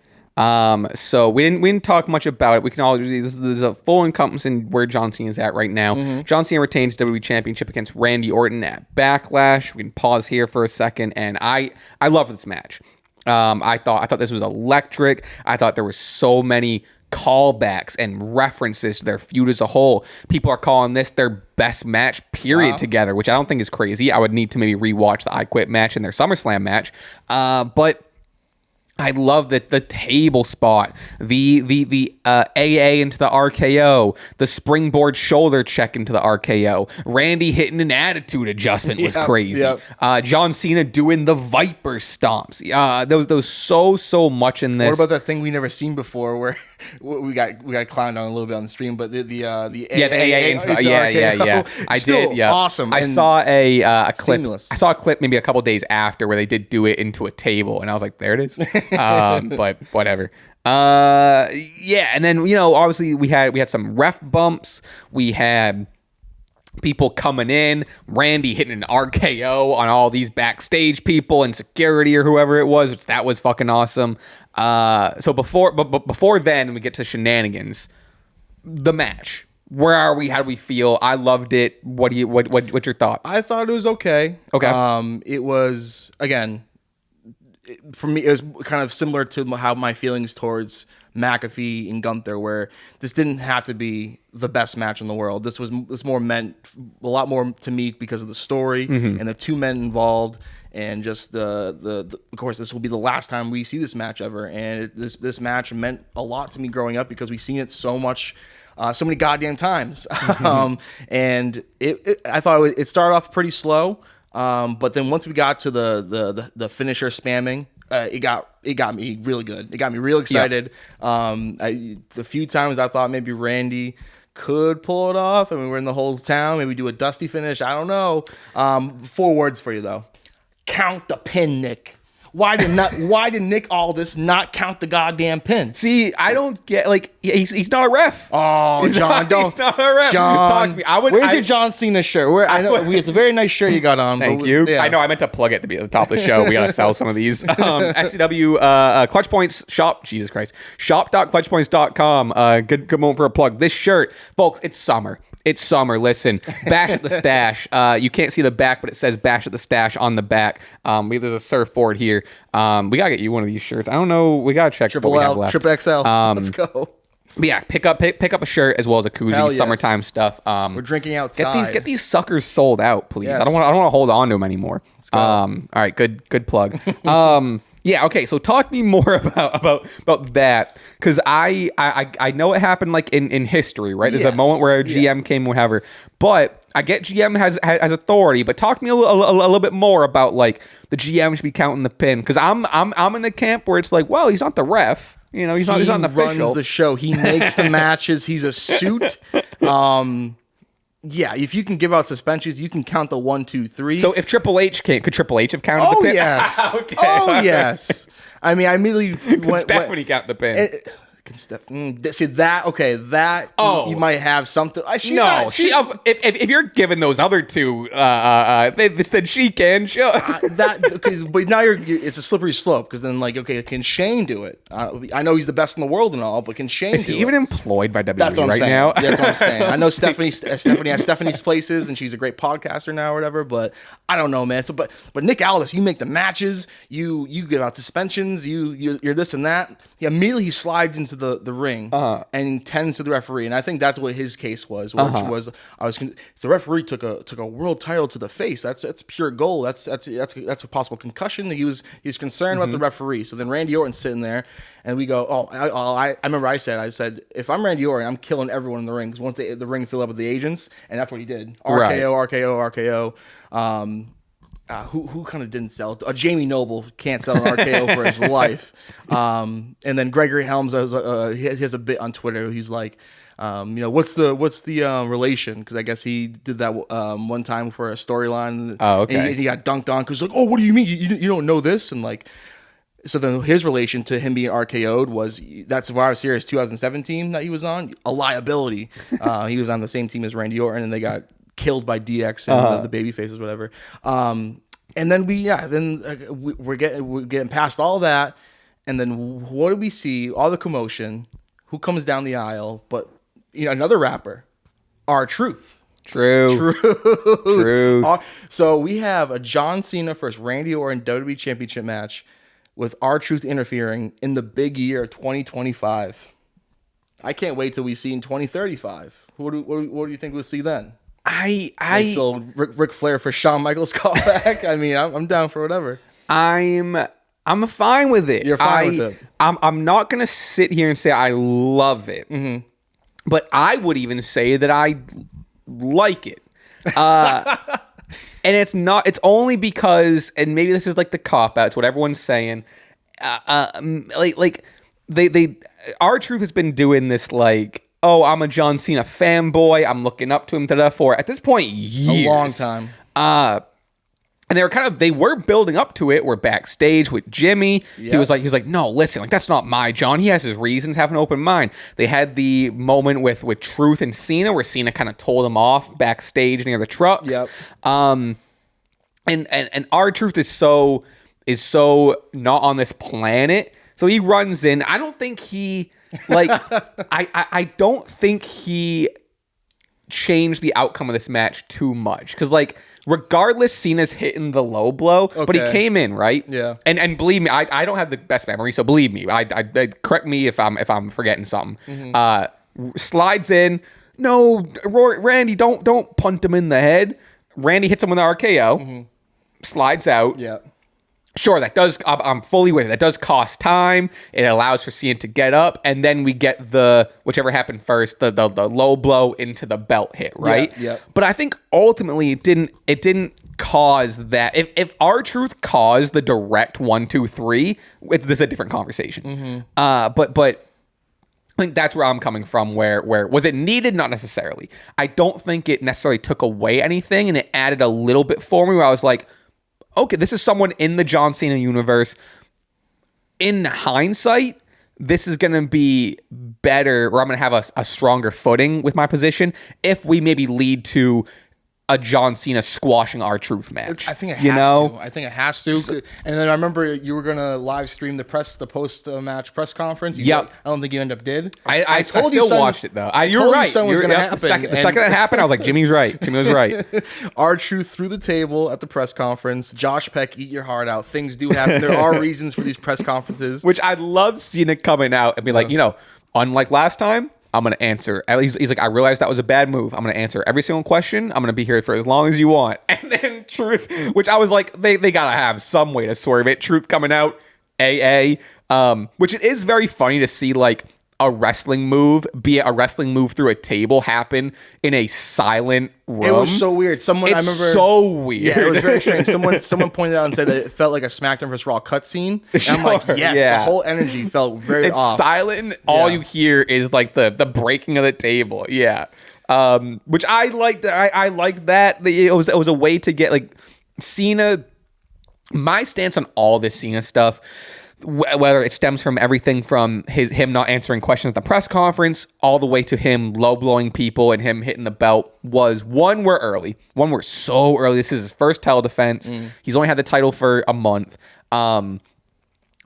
So we didn't talk much about it. We can all this is a full encompassing where John Cena is at right now. John Cena retains WWE Championship against Randy Orton at Backlash. We can pause here for a second, and I love this match. I thought this was electric. I thought there were so many callbacks and references to their feud as a whole. People are calling this their best match period together, which I don't think is crazy. I would need to maybe rewatch the I Quit match and their SummerSlam match. But I love that the table spot, the AA into the RKO, the springboard shoulder check into the RKO. Randy hitting an attitude adjustment was crazy. John Cena doing the Viper stomps. There was so much in this. What about that thing we never seen before where we got clowned on a little bit on the stream, but the AA into the RKO. I did. Yeah, awesome. I saw a clip. Seamless. I saw a clip maybe a couple days after where they did do it into a table, and I was like, there it is. But whatever. And then obviously we had some ref bumps. We had people coming in, Randy hitting an RKO on all these backstage people and security or whoever it was, which that was fucking awesome. So before then we get to shenanigans. The match. Where are we? How do we feel? I loved it. What's your thoughts? I thought it was okay. Okay. It was, again, for me, it was kind of similar to how my feelings towards McAfee and Gunther, where this didn't have to be the best match in the world. This more meant a lot more to me because of the story and the two men involved, and just the of course this will be the last time we see this match ever, and this match meant a lot to me growing up because we've seen it so much. So many goddamn times, and I thought it started off pretty slow. But then once we got to the finisher spamming, it got me really good. It got me real excited. The few times I thought maybe Randy could pull it off, and we were in the whole town. Maybe do a dusty finish. I don't know. 4 words for you though. Count the pin, Nick. Why did Nick Aldis not count the goddamn pin? See, I don't get he's not a ref. Oh, he's not a ref. John, talk to me. Where's your John Cena shirt? I know it's a very nice shirt you got on. Thank you. Yeah. I know I meant to plug it to be at the top of the show. We gotta sell some of these. SCW Clutch Points shop. Jesus Christ. Shop.clutchpoints.com. Good moment for a plug. This shirt, folks. It's summer. It's summer. Listen, Bash at the Stache. You can't see the back, but it says Bash at the Stache on the back. There's a surfboard here. We gotta get you one of these shirts. I don't know. We gotta check Triple what we L, have left. Triple XL. Let's go. But yeah, pick up a shirt as well as a koozie. Yes. Summertime stuff. We're drinking outside. Get these suckers sold out, please. Yes. I don't want to hold on to them anymore. Let's go. All right, good plug. Yeah, okay. So talk me more about that, because I know it happened like in history, right? There's a moment where a GM came, whatever. But I get GM has authority, but talk to me a little bit more about like the GM should be counting the pin, because I'm in the camp where it's like, well, he's not the ref, you know, he's not an official. He runs the show. He makes the matches. He's a suit. Yeah, if you can give out suspensions, you can count the 1, 2, 3. So if Triple H came, could Triple H have counted the pin? Yes. Okay. Oh, yes. I mean, I immediately went... Stephanie count the pin? See that? Okay, that you might have something. If you're given those other two, then she can show that. But now it's a slippery slope, because then can Shane do it? I know he's the best in the world and all, but can Shane? Is he even employed by WWE That's what I'm right saying. now? That's what I'm saying. I know Stephanie has Stephanie's places, and she's a great podcaster now or whatever. But I don't know, man. So, but Nick Aldis, you make the matches, you give out suspensions, you're this and that. He slides into the ring and tends to the referee, and I think that's what his case was. Which was the referee took a world title to the face. That's pure gold. That's a possible concussion. He's concerned about the referee. So then Randy Orton's sitting there, and we go, I remember I said if I'm Randy Orton, I'm killing everyone in the ring, because once the ring filled up with the agents, and that's what he did. RKO. Who kind of didn't sell it? Jamie Noble can't sell an RKO for his life. And then Gregory Helms he has a bit on Twitter. He's like, what's the relation? Because I guess he did that one time for a storyline. Oh, okay. And he got dunked on because what do you mean you don't know this? And so then his relation to him being RKO'd was that Survivor Series 2017 that he was on, a liability. He was on the same team as Randy Orton, and they got killed by DX and the baby faces, whatever. And then we're getting past all that, and then what do we see? All the commotion. Who comes down the aisle? But another rapper, R-Truth. True. So we have a John Cena versus Randy Orton WWE Championship match with R-Truth interfering in the big year of 2025. I can't wait till we see in 2035. What do you think we'll see then? I still Ric Flair for Shawn Michaels callback. I mean, I'm down for whatever. I'm fine with it. You're fine with it. I'm not gonna sit here and say I love it, but I would even say that I like it. And it's only because, and maybe this is like the cop out. It's what everyone's saying. They R-Truth has been doing this I'm a John Cena fanboy. I'm looking up to him for at this point years. A long time. And they were building up to it. We're backstage with Jimmy. Yep. He was like, no, listen, that's not my John. He has his reasons. Have an open mind. They had the moment with Truth and Cena where Cena kind of told him off backstage near the trucks. Yep. And R-Truth is so not on this planet. So he runs in. I don't think he I don't think he changed the outcome of this match too much, because regardless, Cena's hitting the low blow, but he came in, right? Yeah. And believe me, I don't have the best memory, so believe me, I correct me if I'm forgetting something. Slides in. No, Randy, don't punt him in the head. Randy hits him with an RKO. Slides out. Yeah. Sure, that does. I'm fully with it. That does cost time. It allows for Cena to get up, and then we get the whichever happened first, the low blow into the belt hit, right? Yeah. But I think ultimately it didn't caused that. If R-Truth caused the direct 1, 2, 3, this is a different conversation. But I think that's where I'm coming from, where was it needed? Not necessarily. I don't think it necessarily took away anything, and it added a little bit for me where I was like, okay, this is someone in the John Cena universe. In hindsight, this is going to be better, or I'm going to have a stronger footing with my position if we maybe lead to a John Cena squashing R-Truth match. I think it has to. I think it has to. And then I remember you were gonna live stream the post match press conference. Yep. I don't think you end up did. I still watched it though. You're right. Was gonna happen. The second that happened, I was like, Jimmy's right. Jimmy was right. R-Truth through the table at the press conference. Josh Peck, eat your heart out. Things do happen. There are reasons for these press conferences. Which I love Cena coming out and be like, unlike last time, I'm going to answer. He's like, I realized that was a bad move. I'm going to answer every single question. I'm going to be here for as long as you want. And then Truth, which I was like, they got to have some way to swerve it. Truth coming out, which it is very funny to see like a wrestling move, be it a wrestling move through a table, happen in a silent room. It was so weird. I remember, so weird. Yeah, it was very strange. Someone pointed out and said that it felt like a SmackDown vs. Raw cutscene. And I'm like, yes, the whole energy felt very off. It's silent. All you hear is like the breaking of the table. Yeah. Which I liked. I liked that. It was a way to get like Cena. My stance on all this Cena stuff, whether it stems from everything from him not answering questions at the press conference all the way to him low blowing people and him hitting the belt, was we're early. We're so early. This is his first title defense. He's only had the title for a month.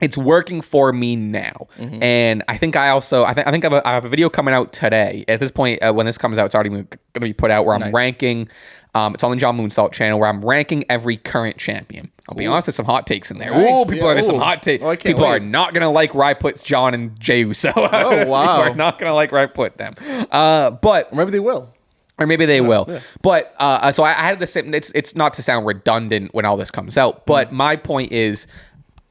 It's working for me now. And I think I have a video coming out today. At this point, when this comes out, it's already going to be put out, where I'm ranking. It's on the John Moonsalt channel, where I'm ranking every current champion. I'll be honest, there's some hot takes in there. Nice. There's some hot takes. People are not going to like where I put John and Jey Uso. Oh, wow. People are not going to like where I put them. But or maybe they will. Or maybe they will. Yeah. But so I had the same. It's not to sound redundant when all this comes out, but my point is,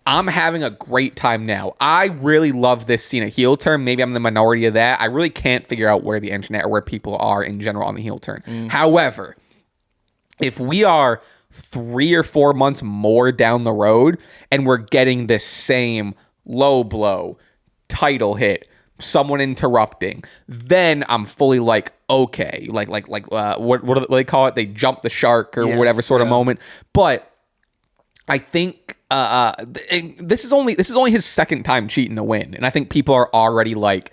I'm having a great time now. I really love this Cena heel turn. Maybe I'm the minority of that. I really can't figure out where the internet or where people are in general on the heel turn. However, if we are 3 or 4 months more down the road and we're getting this same low blow, title hit, someone interrupting, then I'm fully like, okay, like what do they call it? They jump the shark or whatever sort of moment. But I think this is only his second time cheating to win, and I think people are already like,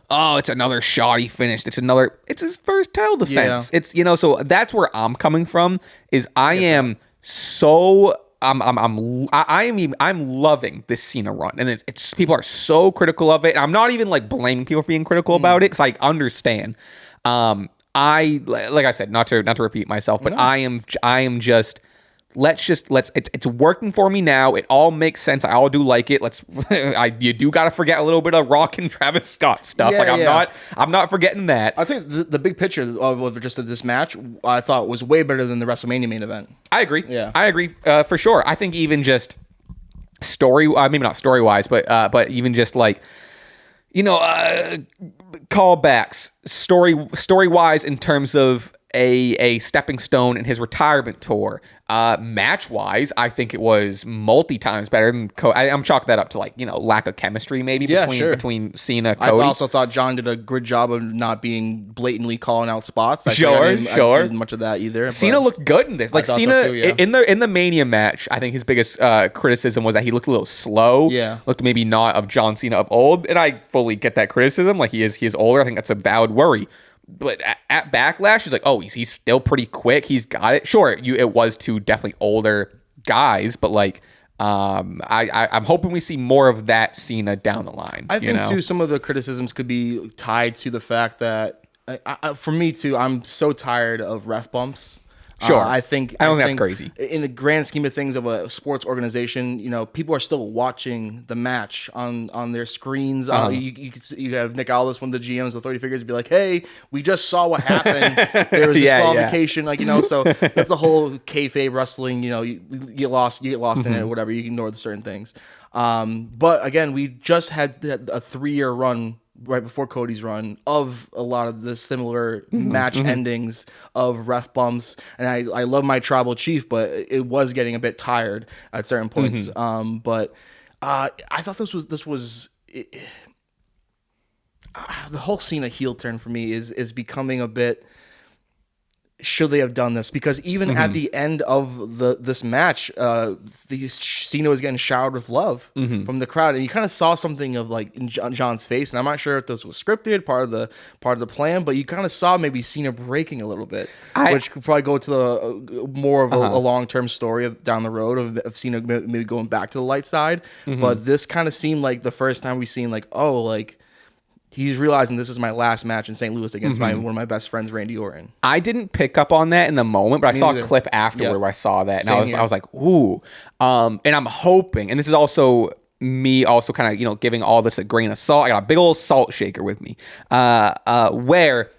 oh, it's another shoddy finish. It's his first title defense. Yeah. It's so that's where I'm coming from. Is I'm loving this Cena run, and it's people are so critical of it. I'm not even like blaming people for being critical about it, because I understand. Like I said, not to repeat myself, but I am just. It's working for me now. It all makes sense. I all do like it. You do got to forget a little bit of Rock and Travis Scott stuff. I'm not forgetting that. I think the big picture of just this match, I thought was way better than the WrestleMania main event. I agree. Yeah, I agree for sure. I think even just maybe not story wise, but even just like, callbacks story wise in terms of a stepping stone in his retirement tour. Match wise, I think it was multi times better than I'm chalking that up to lack of chemistry maybe between Cena, Cody. I also thought John did a good job of not being blatantly calling out spots. I didn't see much of that either. Cena looked good in this. Cena so too, in the Mania match, I think his biggest criticism was that he looked a little slow. Yeah, looked maybe not of John Cena of old, and I fully get that criticism. Like he is older. I think that's a valid worry. But at Backlash, he's like, oh, he's still pretty quick. He's got it. Sure, it was two definitely older guys, but I'm hoping we see more of that Cena down the line. I think too, some of the criticisms could be tied to the fact that, for me too, I'm so tired of ref bumps. Sure, I don't think that's crazy. In the grand scheme of things of a sports organization, people are still watching the match on their screens. You have Nick Aldis, one of the GMs, Authority Figures, be like, "Hey, we just saw what happened. There was disqualification." So that's the whole kayfabe wrestling. You get lost in it, or whatever. You ignore the certain things. But again, we just had a 3-year run right before Cody's run of a lot of the similar match endings of ref bumps, and I love my tribal chief, but it was getting a bit tired at certain points. But I thought this was the whole Cena heel turn for me is becoming a bit. Should they have done this? Because even at the end of this match, Cena was getting showered with love from the crowd, and you kind of saw something of like in John's face. And I'm not sure if this was scripted, part of the plan, but you kind of saw maybe Cena breaking a little bit, which could probably go to the more of a long term story of down the road of Cena maybe going back to the light side. But this kind of seemed like the first time we seen like he's realizing this is my last match in St. Louis against one of my best friends, Randy Orton. I didn't pick up on that in the moment, but I saw a clip afterward where I saw that, and I was like, ooh. And I'm hoping, and this is also me also kind of, giving all this a grain of salt. I got a big old salt shaker with me, where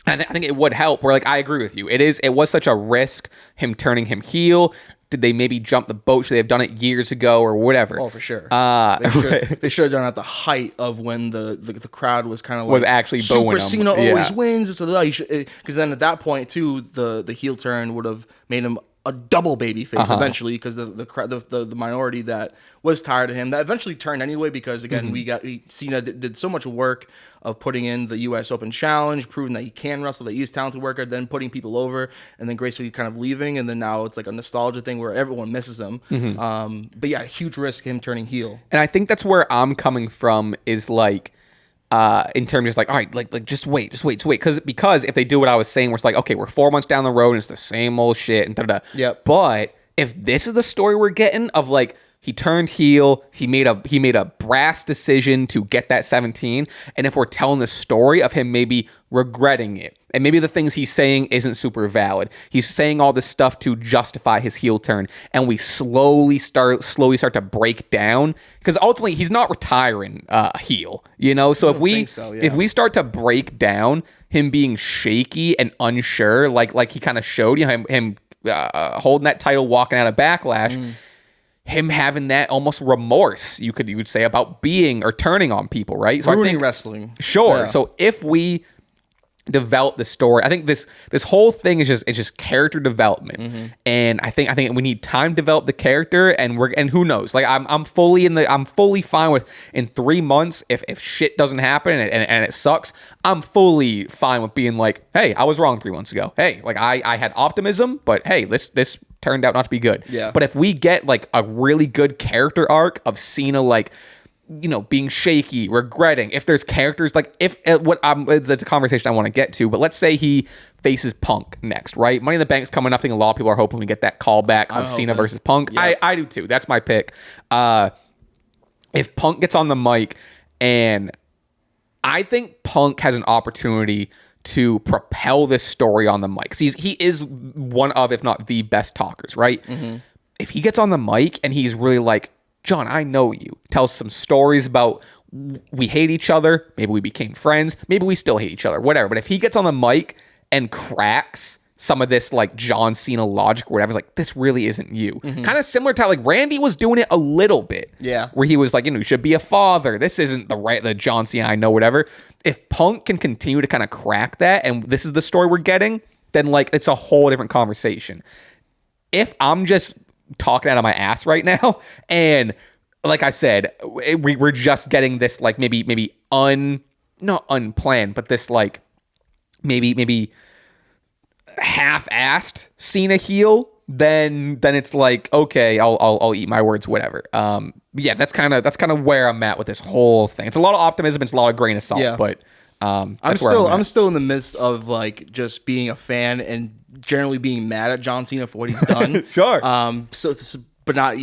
I think it would help. Where, like, I agree with you. It was such a risk, him turning him heel. Did they maybe jump the boat? Should they have done it years ago or whatever? Oh, for sure. They should have done it at the height of when the crowd was kind of like, was actually booing him. Super Cena always wins. Because then at that point too, the heel turn would have made him a double baby face eventually, because the minority that was tired of him, that eventually turned anyway, because again Cena did so much work of putting in the U.S. Open Challenge, proving that he can wrestle, that he is a talented worker, then putting people over, and then gracefully kind of leaving, and then now it's like a nostalgia thing where everyone misses him. But yeah, huge risk him turning heel. And I think that's where I'm coming from, is like, in terms of like, all right, like just wait, because if they do what I was saying, where it's like, okay, we're 4 months down the road and it's the same old shit and da-da-da. Yep. But if this is the story we're getting of like, he turned heel, he made a brass decision to get that 17, and if we're telling the story of him maybe regretting it, and maybe the things he's saying isn't super valid, he's saying all this stuff to justify his heel turn, and we slowly start to break down, because ultimately he's not retiring heel, So if we start to break down him being shaky and unsure, like he kind of showed, him holding that title, walking out of Backlash. Him having that almost remorse, you would say, about being or turning on people, right? So ruining wrestling. Sure. Yeah. So if we develop the story, I think this whole thing is just character development, and I think we need time to develop the character, and who knows? Like I'm fully fine with, in 3 months, if shit doesn't happen and it sucks, I'm fully fine with being like, hey, I was wrong 3 months ago. Hey, like I had optimism, but hey, this turned out not to be good. Yeah. But if we get like a really good character arc of Cena, like, being shaky, regretting, if there's characters like, it's a conversation I want to get to, but let's say he faces Punk next, right? Money in the Bank's coming up. I think a lot of people are hoping we get that callback of Cena versus Punk. Yeah. I do too. That's my pick. If Punk gets on the mic, and I think Punk has an opportunity to propel this story on the mic, because he is one of, if not the best talkers, right? If he gets on the mic and he's really like, John, I know you, tells some stories about we hate each other, maybe we became friends, maybe we still hate each other, whatever. But if he gets on the mic and cracks some of this like John Cena logic or whatever, it's like, this really isn't you. Kind of similar to how like Randy was doing it a little bit. Yeah. Where he was like, you should be a father. This isn't the John Cena I know, whatever. If Punk can continue to kind of crack that, and this is the story we're getting, then like it's a whole different conversation. If I'm just talking out of my ass right now, and like I said, we're just getting this like maybe not unplanned, but this like maybe half-assed Cena heel, then it's like, okay, I'll eat my words, whatever. Yeah, that's kind of where I'm at with this whole thing. It's a lot of optimism, it's a lot of grain of salt, but I'm still in the midst of like just being a fan and generally being mad at John Cena for what he's done. Sure. But not,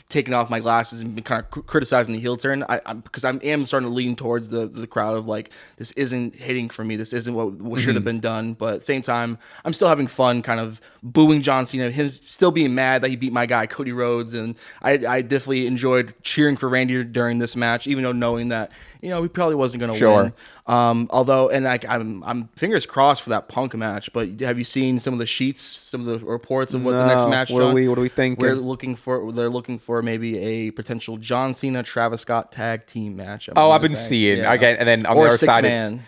taking off my glasses and kind of criticizing the heel turn. Because I am starting to lean towards the crowd of like, this isn't hitting for me. This isn't what should have been done. But at the same time, I'm still having fun kind of booing John Cena, him still being mad that he beat my guy Cody Rhodes. And I definitely enjoyed cheering for Randy during this match, even though knowing that, he probably wasn't going to Sure. win. Although, and I'm fingers crossed for that Punk match. But have you seen some of the sheets, some of the reports of what the next match? What do we think? They're looking for maybe a potential John Cena Travis Scott tag team match. I've been seeing again, and then on the other side, it's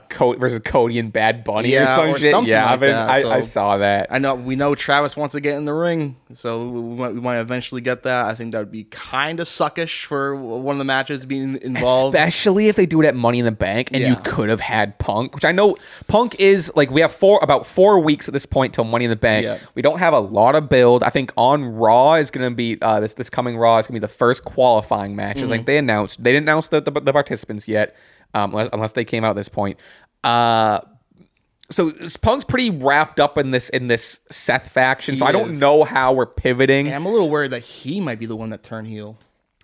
Cody versus Cody and Bad Bunny or some shit. Yeah, I saw that. We know Travis wants to get in the ring, so we might eventually get that. I think that would be kind of suckish for one of the matches being involved, especially if they do it at Money in the Bank, and you could have had Punk, which I know Punk is like, we have about 4 weeks at this point till Money in the Bank. Yeah. We don't have a lot of build. I think on Raw is going to be this coming Raw is going to be the first qualifying matches. Like they didn't announce the participants yet. Unless they came out at this point. So Punk's pretty wrapped up in this Seth faction. I don't know how we're pivoting. And I'm a little worried that he might be the one that turned heel.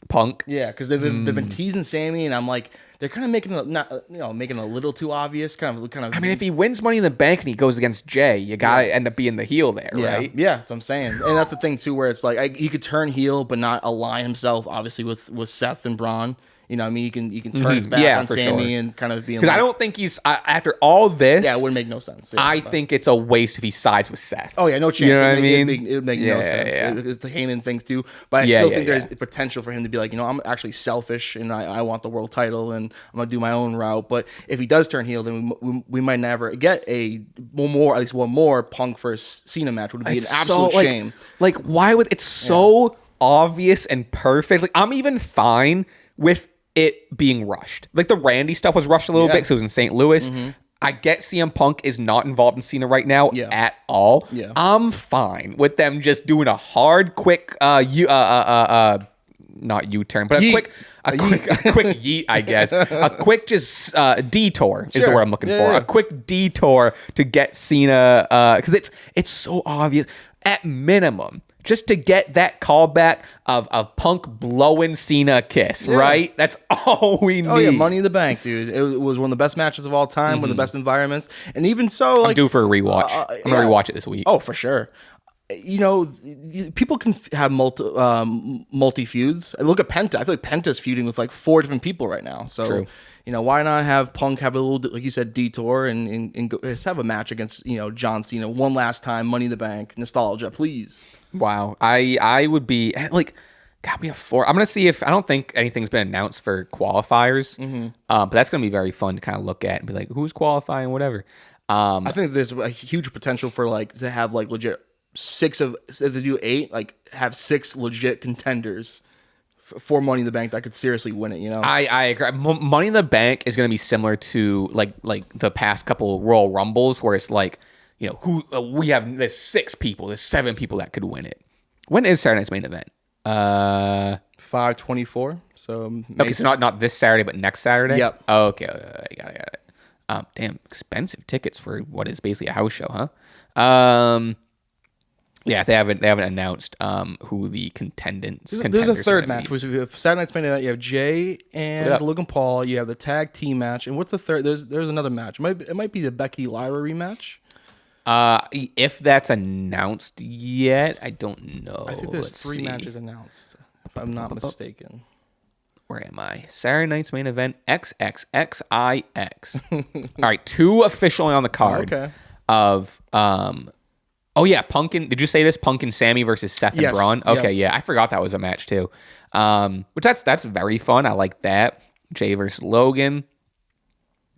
Punk? Yeah, because they've been teasing Sammy, and I'm like, they're kind of making it making it a little too obvious. Kind of. I mean, if he wins Money in the Bank and he goes against Jay, you gotta end up being the heel there, right? Yeah, that's what I'm saying. And that's the thing too, where it's like he could turn heel, but not align himself, obviously, with Seth and Braun. You know what I mean? He can turn his back on Sammy and kind of be... Because I don't think he's... after all this... Yeah, it wouldn't make no sense. Yeah, I think it's a waste if he sides with Seth. Oh, yeah, no chance. You know what I mean? It would make no sense. Yeah. It's the Heyman things too. But I still think there's potential for him to be like, I'm actually selfish and I want the world title and I'm going to do my own route. But if he does turn heel, then we might never get at least one more Punk versus Cena match. Would be an absolute shame. Like, why would... It's so obvious and perfect. Like, I'm even fine with it being rushed. Like the Randy stuff was rushed a little bit because it was in St. Louis. I get CM Punk is not involved in Cena right now at all. I'm fine with them just doing a hard, quick not U-turn, but a quick yeet, I guess. A quick just detour is the word I'm looking for. A quick detour to get Cena because it's so obvious. At minimum, just to get that callback of Punk blowing Cena a kiss, right? That's all we need. Oh, yeah, Money in the Bank, dude. It was one of the best matches of all time, one of the best environments. And even so, like... I'm due for a rewatch. I'm going to rewatch it this week. Oh, for sure. People can have multi feuds. Look at Penta. I feel like Penta's feuding with like 4 different people right now. So... True. Why not have Punk have a little, like you said, detour and go, let's have a match against, John Cena one last time, Money in the Bank, nostalgia, please. Wow. I would be like, God, we have 4. I'm going to see if, I don't think anything's been announced for qualifiers, but that's going to be very fun to kind of look at and be like, who's qualifying, whatever. I think there's a huge potential for like to have like legit 6 of, if they do 8, like have 6 legit contenders for Money in the Bank that could seriously win it, I agree. Money in the Bank is going to be similar to like the past couple Royal Rumbles where it's like, we have there's 6 people, there's 7 people that could win it. When is Saturday night's main event? 5/24. So okay, so not this Saturday, but next Saturday. Yep. Oh, okay, got it. Damn, expensive tickets for what is basically a house show, huh? Yeah, they haven't announced who the contenders. There's a third match. Which if Saturday night's main event, you have Jay and Logan Paul. You have the tag team match, and what's the third? There's another match. It might be the Becky Lyra rematch. If that's announced yet, I don't know. I think there's 3 matches announced, if I'm not mistaken. Where am I? Saturday night's main event, XXXIX. All right, 2 officially on the card. Okay. Of oh yeah, did you say this? Punk and Sammy versus Seth and Braun? Okay, yeah, I forgot that was a match too. Which that's very fun. I like that. Jay versus Logan.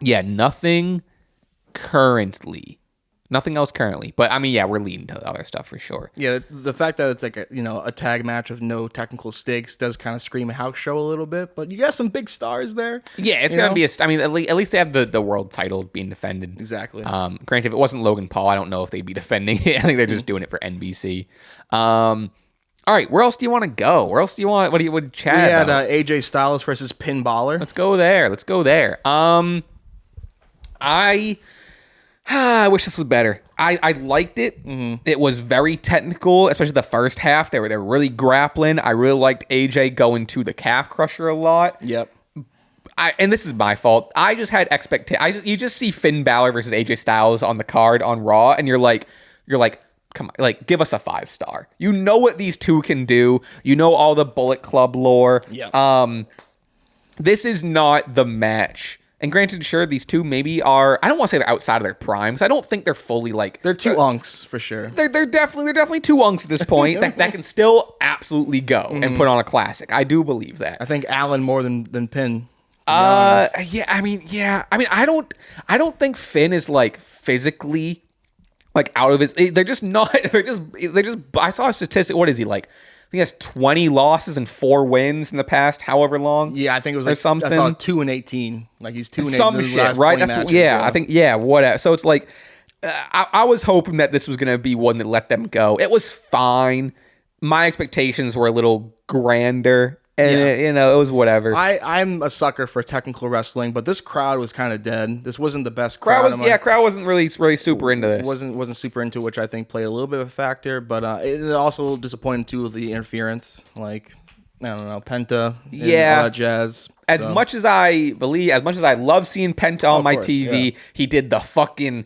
Yeah, nothing else currently. But I mean, yeah, we're leading to the other stuff for sure. Yeah, the fact that it's like a tag match with no technical stakes does kind of scream a house show a little bit. But you got some big stars there. Yeah, it's gonna be I mean, at least they have the world title being defended. Exactly. Granted, if it wasn't Logan Paul, I don't know if they'd be defending it. I think they're just doing it for NBC. All right, where else do you want to go? Where else do you want? What do you would chat? We had about? AJ Styles versus Finn Balor. Let's go there. I wish this was better. I liked it. It was very technical, especially the first half. They were really grappling. I really liked AJ going to the calf crusher a lot. Yep. And this is my fault. I just had expectations. You just see Finn Balor versus AJ Styles on the card on Raw, and you're like, come on, like give us a 5-star. You know what these two can do. You know all the Bullet Club lore. Yeah. this is not the match. And granted, sure, these two maybe are. I don't want to say they're outside of their primes. I don't think they're fully like. They're two unks for sure. They're definitely two unks at this point that can still absolutely go and put on a classic. I do believe that. I think Allen more than Pin. Yeah. I mean, I don't think Finn is like physically like out of his. They're just not. They're just. I saw a statistic. What is he like? I think he has 20 losses and 4 wins in the past however long. Yeah, I think it was like something. I thought 2-18. Like he's 2-18. Some shit, right? That's matches, I think whatever. So it's like I was hoping that this was gonna be one that let them go. It was fine. My expectations were a little grander. And it was whatever. I'm a sucker for technical wrestling, but this crowd was kind of dead. This wasn't the best crowd. Crowd wasn't really super into this. Wasn't super into it, which I think played a little bit of a factor, but it also a little disappointing too with the interference. Like I don't know, Penta, and all that jazz. As much as I love seeing Penta on my TV, he did the fucking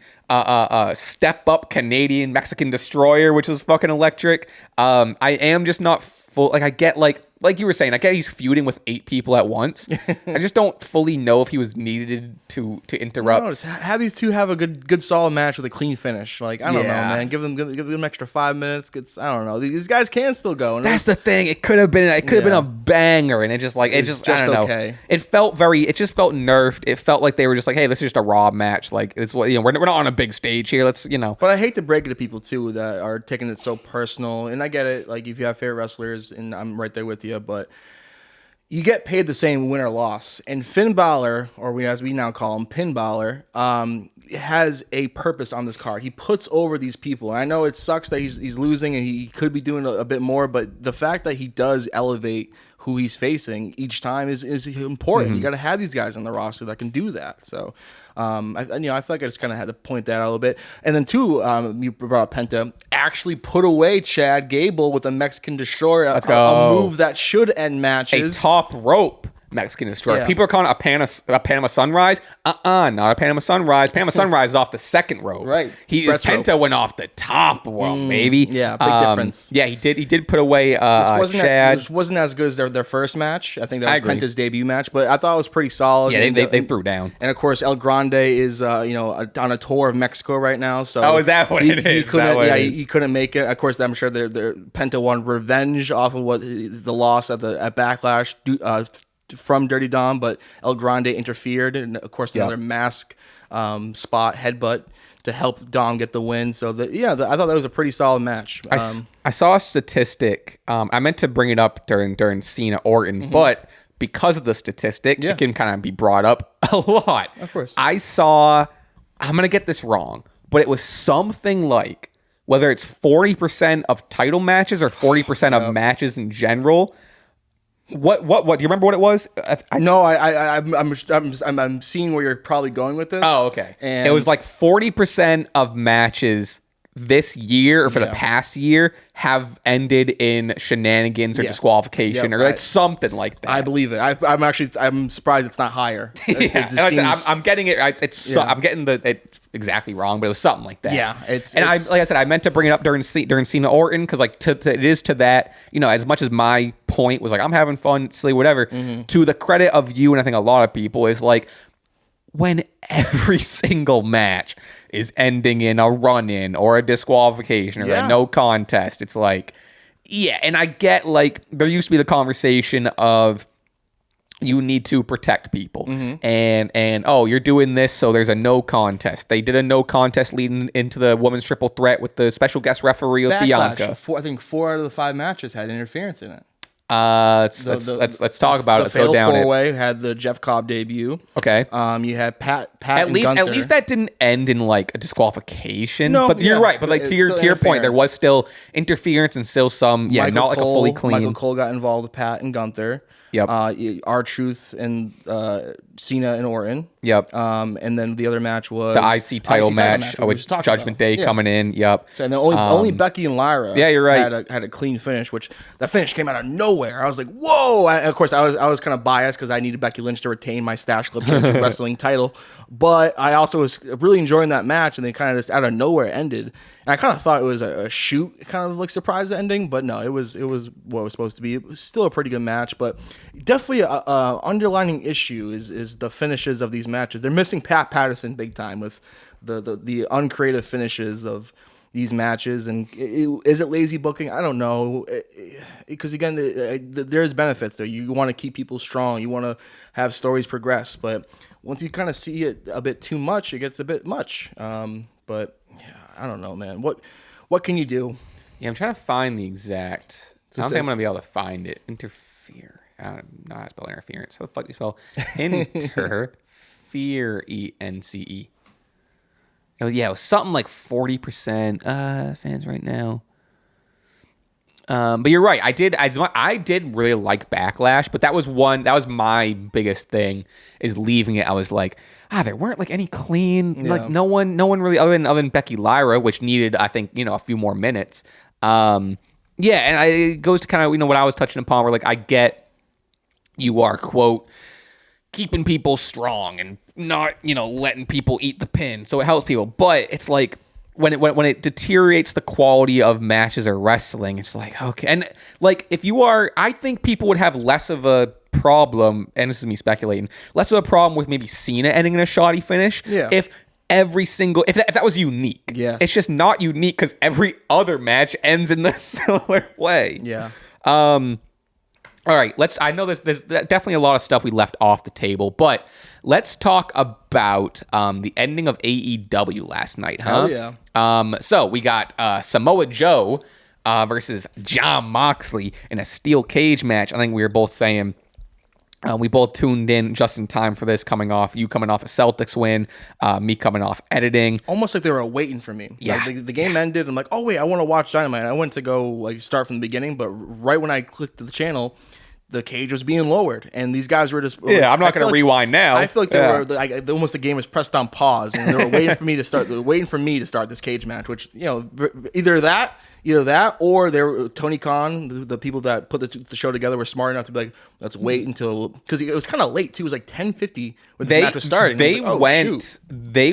step up Canadian Mexican destroyer, which was fucking electric. I am just not full. Like I get like you were saying, I get he's feuding with 8 people at once. I just don't fully know if he was needed to interrupt. Have these two have a good solid match with a clean finish. Like I don't know, man. Give them extra 5 minutes. I don't know. These guys can still go. That's the thing. It could have been a banger, and it just I don't know. Okay. It just felt nerfed. It felt like they were just like, hey, this is just a Raw match. Like it's what we're not on a big stage here. Let's But I hate to break it to people too that are taking it so personal. And I get it. Like if you have favorite wrestlers, and I'm right there with you. But you get paid the same win or loss. And Finn Balor, or as we now call him, Pin Balor, has a purpose on this card. He puts over these people. And I know it sucks that he's losing and he could be doing a bit more, but the fact that he does elevate who he's facing each time is important. You got to have these guys on the roster that can do that. So, I feel like I just kind of had to point that out a little bit. And then two, you brought up Penta, actually put away Chad Gable with a Mexican destroyer. Let's go. A move that should end matches. A top rope Mexican destroyer. Yeah. People are calling it a Panama Sunrise. Not a Panama Sunrise. Panama Sunrise is off the second rope. Right. Penta went off the top rope, maybe. Yeah, big difference. Yeah, he did put away Chad. This wasn't as good as their first match. I think that was Penta's debut match, but I thought it was pretty solid. Yeah, they threw down. And of course, El Grande is on a tour of Mexico right now. So is that what it is? He couldn't make it. Of course, I'm sure their Penta won revenge off of the loss at Backlash from Dirty Dom, but El Grande interfered, and of course another mask spot headbutt to help Dom get the win. So I thought that was a pretty solid match. I saw a statistic. I meant to bring it up during Cena Orton, but because of the statistic, it can kind of be brought up a lot. Of course, I'm gonna get this wrong, but it was something like whether it's 40% of title matches or 40% of matches in general. What do you remember what it was? No, I'm seeing where you're probably going with this. Oh, okay. And it was like 40% of matches this year or for the past year have ended in shenanigans or disqualification or like something like that. I believe it. I'm surprised it's not higher. I'm getting it. I'm getting it exactly wrong, but it was something like that. Yeah, like I said, I meant to bring it up during Cena Orton because it is to that. As much as my point was like I'm having fun, silly, whatever. To the credit of you and I think a lot of people is like when every single match is ending in a run-in or a disqualification or a no contest. It's like, and I get like there used to be the conversation of you need to protect people and you're doing this so there's a no contest. They did a no contest leading into the women's triple threat with the special guest referee with Bianca. I think 4 out of the 5 matches had interference in it. Let's talk about it. Let's go down it. The Fatal 4-Way had the Jeff Cobb debut. Okay. You had Pat. At least that didn't end in like a disqualification. No, but you're right. But like to your point, there was still interference and still some not like a fully clean. Michael Cole got involved with Pat and Gunther. Yep. R-Truth and Cena and Orton. Yep. And then the other match was the IC title match with Judgment Day coming in. Yep. So and then only Becky and Lyra. Yeah, you're right. Had a clean finish, which that finish came out of nowhere. nowhere. I was like, whoa. Of course, I was kind of biased because I needed Becky Lynch to retain my Stache Club Championship Wrestling title. But I also was really enjoying that match, and then kind of just out of nowhere ended. And I kind of thought it was a shoot, kind of like surprise ending, but no, it was what it was supposed to be. It was still a pretty good match, but definitely a underlining issue is the finishes of these matches. They're missing Pat Patterson big time with the uncreative finishes of these matches. And is it lazy booking? I don't know, because again, there's benefits there. You want to keep people strong, you want to have stories progress, but once you kind of see it a bit too much, it gets a bit much. But yeah, I don't know, man. What can you do? Yeah, I'm trying to find the exact. I don't think I'm gonna be able to find it. Interfere. I'm not how to spell interference. How the fuck do you spell interfere? ENCE. It was something like 40% fans right now. But you're right. I did really like Backlash, but that was my biggest thing is leaving it. I was like, there weren't like any clean, like no one really other than Becky Lyra, which needed, I think, a few more minutes. And it goes to kind of, what I was touching upon where like, I get you are, quote, keeping people strong and not, letting people eat the pin. So it helps people. But it's like, when it deteriorates the quality of matches or wrestling, it's like, okay. And like, I think people would have less of a problem, and this is me speculating, less of a problem with maybe Cena ending in a shoddy finish. Yeah. If that was unique. Yes. It's just not unique because every other match ends in the similar way. Yeah. All right, I know there's definitely a lot of stuff we left off the table, but let's talk about the ending of AEW last night, huh? Hell yeah. So we got Samoa Joe versus Jon Moxley in a steel cage match. I think we were both saying we both tuned in just in time for this, coming off a Celtics win, me coming off editing. Almost like they were waiting for me. Yeah. Like the game ended. I'm like, oh wait, I want to watch Dynamite. I went to go like start from the beginning, but right when I clicked the channel, the cage was being lowered, and these guys were just. Yeah, I'm not going to rewind now. I feel like they were almost the game was pressed on pause, and they were waiting for me to start. They were waiting for me to start this cage match, which either that, or Tony Khan, the people that put the show together, were smart enough to be like, let's wait until, because it was kind of late too. It was like 10:50 when this match was starting. They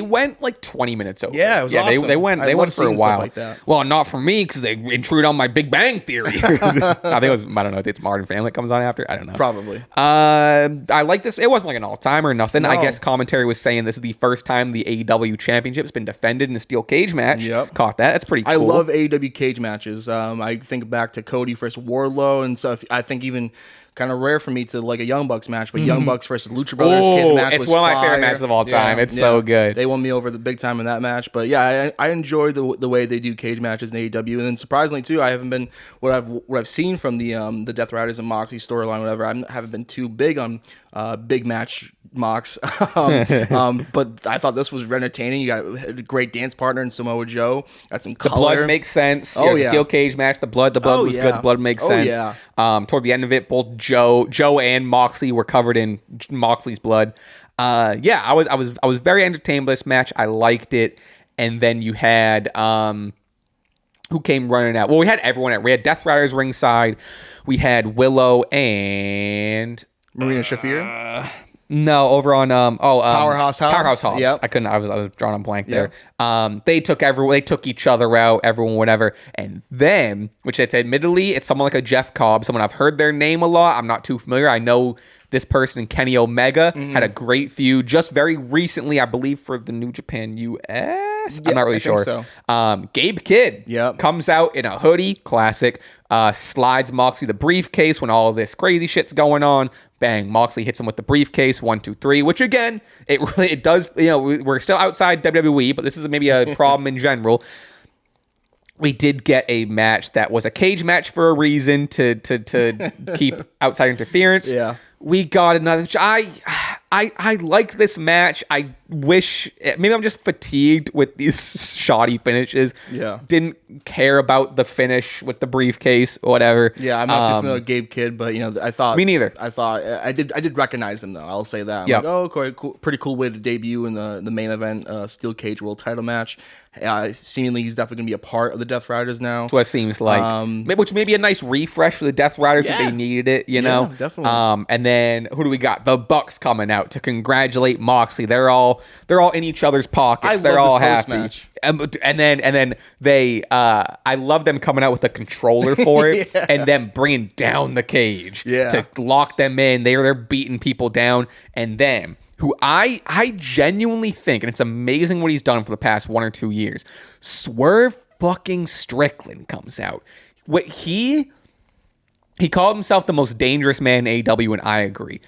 went like 20 minutes over. Yeah, it was awesome. They went for a while. Like that. Well, not for me because they intrude on my Big Bang Theory. I think I don't know. It's Modern Family that comes on after. I don't know. Probably. I like this. It wasn't like an all time or nothing. No. I guess commentary was saying this is the first time the AEW championship has been defended in a steel cage match. Yep. Caught that. That's pretty cool. I love AEW cage matches. I think back to Cody versus Wardlow and stuff. I think even kind of rare for me to like a Young Bucks match, but Young Bucks versus Lucha Brothers cage match it's one of my favorite matches of all time. It's so good. They won me over the big time in that match. But yeah, I enjoy the way they do cage matches in AEW. And then surprisingly too, I haven't been what I've seen from the Death Riders and Moxley storyline, whatever. I haven't been too big on big match Mox. But I thought this was entertaining. You got a great dance partner in Samoa Joe. Got some color. The blood makes sense. Oh, yeah. Steel cage match. The blood was good. The blood makes sense. Yeah. Toward the end of it, both Joe and Moxley were covered in Moxley's blood. I was very entertained by this match. I liked it. And then you had who came running out? Well, we had everyone. We had Death Riders ringside. We had Willow and Marina Shafir. No, over on Powerhouse Hobbs. Powerhouse Hobbs. Yep. I was drawing a blank there. They took each other out, everyone, whatever. And then, which it's admittedly, it's someone like a Jeff Cobb, someone I've heard their name a lot. I'm not too familiar. I know this person, Kenny Omega, had a great feud just very recently, I believe, for the New Japan US. I'm not really sure. So. Gabe Kidd comes out in a hoodie, classic. Slides Moxley the briefcase when all of this crazy shit's going on. Bang, Moxley hits him with the briefcase, 1, 2, 3, which again, it does, we're still outside WWE, but this is maybe a problem in general. We did get a match that was a cage match for a reason to keep outside interference. Yeah. We got another. I liked this match. I wish maybe I'm just fatigued with these shoddy finishes. Yeah. Didn't care about the finish with the briefcase or whatever. Yeah, I'm not too familiar with Gabe Kidd, but I thought me neither. I did recognize him though. I'll say that. I'm Yep. like, oh, cool, pretty cool way to debut in the main event, steel cage world title match. Seemingly he's definitely gonna be a part of the Death Riders now. That's what it seems like. Which may be a nice refresh for the Death Riders if they needed it, you know? Definitely. And then who do we got? The Bucks coming out to congratulate Moxley. They're all in each other's pockets. They're all happy. Match. And then they I love them coming out with a controller for it and then bringing down the cage to lock them in. They're beating people down, and then who I genuinely think, and it's amazing what he's done for the past 1 or 2 years, Swerve fucking Strickland comes out. He called himself the most dangerous man in AEW, and I agree.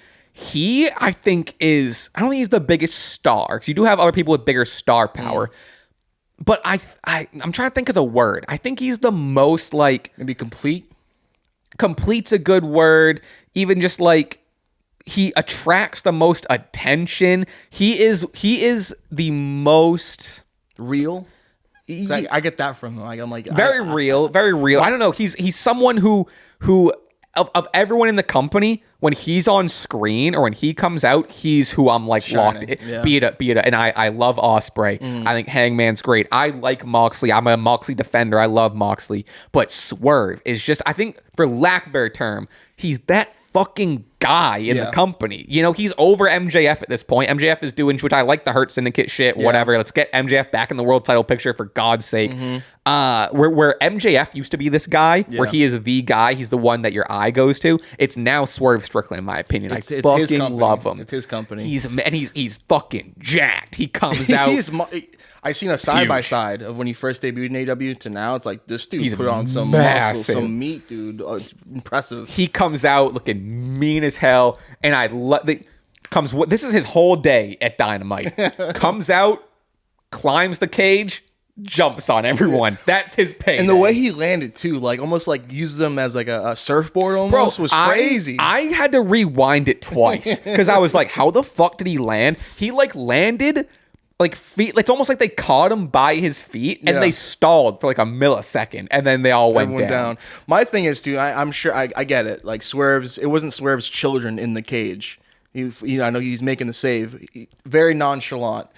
I don't think he's the biggest star, because you do have other people with bigger star power. But I'm trying to think of the word. I think he's the most like maybe complete. Complete's a good word. Even just like he attracts the most attention. He is the most real. I get that from him. I'm like very real. I don't know. He's someone who of everyone in the company, when he's on screen or when he comes out, he's who I'm like shining. Locked. Yeah. Be it. And I love Ospreay. I think Hangman's great. I like Moxley. I'm a Moxley defender. I love Moxley. But Swerve is just, I think, for lack of a better term, he's that fucking guy in the company. He's over MJF at this point. MJF is doing, which I like, the Hurt Syndicate shit, whatever. Let's get MJF back in the world title picture, for God's sake. Where MJF used to be this guy, where he is the guy, he's the one that your eye goes to. It's now Swerve Strickland, in my opinion. I fucking love him. It's his company. He's fucking jacked. He comes out. I seen a side by side of when he first debuted in AW to now. It's like this dude put on some muscle, some meat, dude. It's impressive. He comes out looking mean as hell, and I love this is his whole day at Dynamite. Comes out, climbs the cage, jumps on everyone. That's his pay. And the way he landed too, like almost like used them as like a surfboard almost, was crazy. I had to rewind it twice because I was like, how the fuck did he land? He like landed like feet. It's almost like they caught him by his feet and they stalled for like a millisecond, and then they all went down. My thing is, dude, I'm sure I get it. Like it wasn't Swerve's children in the cage. I know he's making the save. Very nonchalant.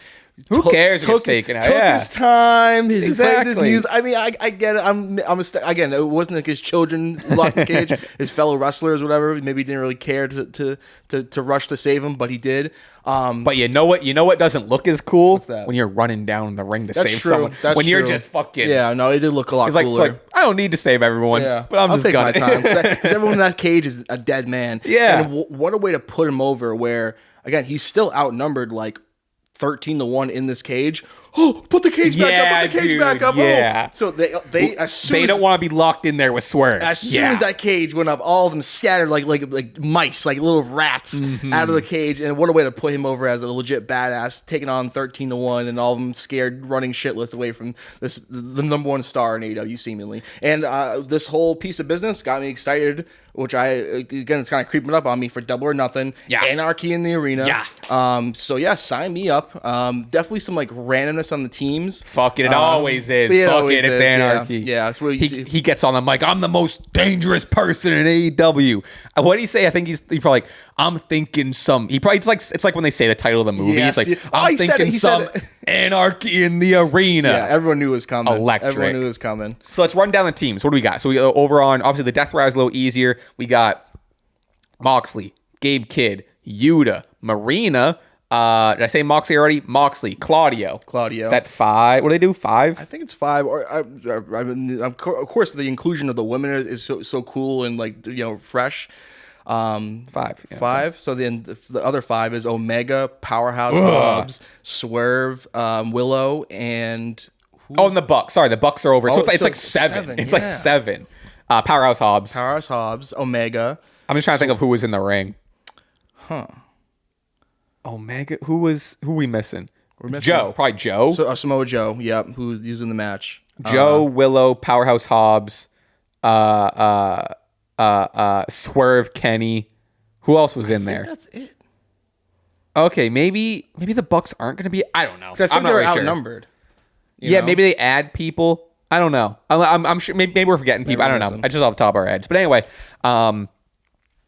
Who cares if it's taken out? Took his time. He played his Exactly. music. I mean, I get it. Again, it wasn't like his children locked in the cage, his fellow wrestlers, whatever. Maybe he didn't really care to rush to save him, but he did. But you know what doesn't look as cool? What's that? When you're running down the ring to That's save true. someone. That's when you're true. just fucking. Yeah, no, it did look a lot cooler. Like, I don't need to save everyone. Yeah, but I'll just take my gonna. time because everyone in that cage is a dead man. Yeah. And what a way to put him over. Where again, he's still outnumbered like 13-1 in this cage. Oh, put the cage back up. Put the cage back up. Yeah. Oh. So they as soon they as, don't want to be locked in there with Swerve. As soon as that cage went up, all of them scattered like mice, like little rats out of the cage. And what a way to put him over as a legit badass, taking on 13-1, and all of them scared, running shitless away from the number one star in AEW seemingly. And this whole piece of business got me excited, which it's kind of creeping up on me for Double or Nothing. Yeah. Anarchy in the arena. Yeah. So yeah, sign me up. Definitely some like randomness on the teams. Fuck it, it always is. Fuck it, it's Anarchy. Yeah, that's what he gets on. I'm like, I'm the most dangerous person in AEW. What did he say? I think he's probably like, I'm thinking some. He probably it's like when they say the title of the movie. Yes, It's like, yeah. I'm thinking some anarchy in the arena. Yeah, everyone knew it was coming. Electric. Everyone knew it was coming. So let's run down the teams. What do we got? So we go over on, obviously the Death Riders a little easier. We got Moxley, Gabe Kidd, Yuta, Marina. Did I say Moxley already? Moxley, Claudio. Is that 5? What do they do? 5? I think it's 5. Of course, the inclusion of the women is so cool and like fresh. 5. Yeah. 5. So then the other 5 is Omega, Powerhouse, Hobbs, Swerve, Willow, and and the Bucks. Sorry, the Bucks are over. So it's like 7. 7. It's like 7. Powerhouse Hobbs. Omega. I'm just trying to think of who was in the ring. Omega. Who are we missing? Joe. Probably Joe. So Samoa Joe. Yep. Who's using the match? Joe, Willow, Powerhouse Hobbs, Swerve, Kenny. Who else was in there? That's it. Okay, maybe the Bucks aren't going to be. I don't know. I think I'm not they're really sure. outnumbered. Yeah, maybe they add people. I don't know. I'm sure. Maybe we're forgetting people. I don't know. I just off the top of our heads. But anyway,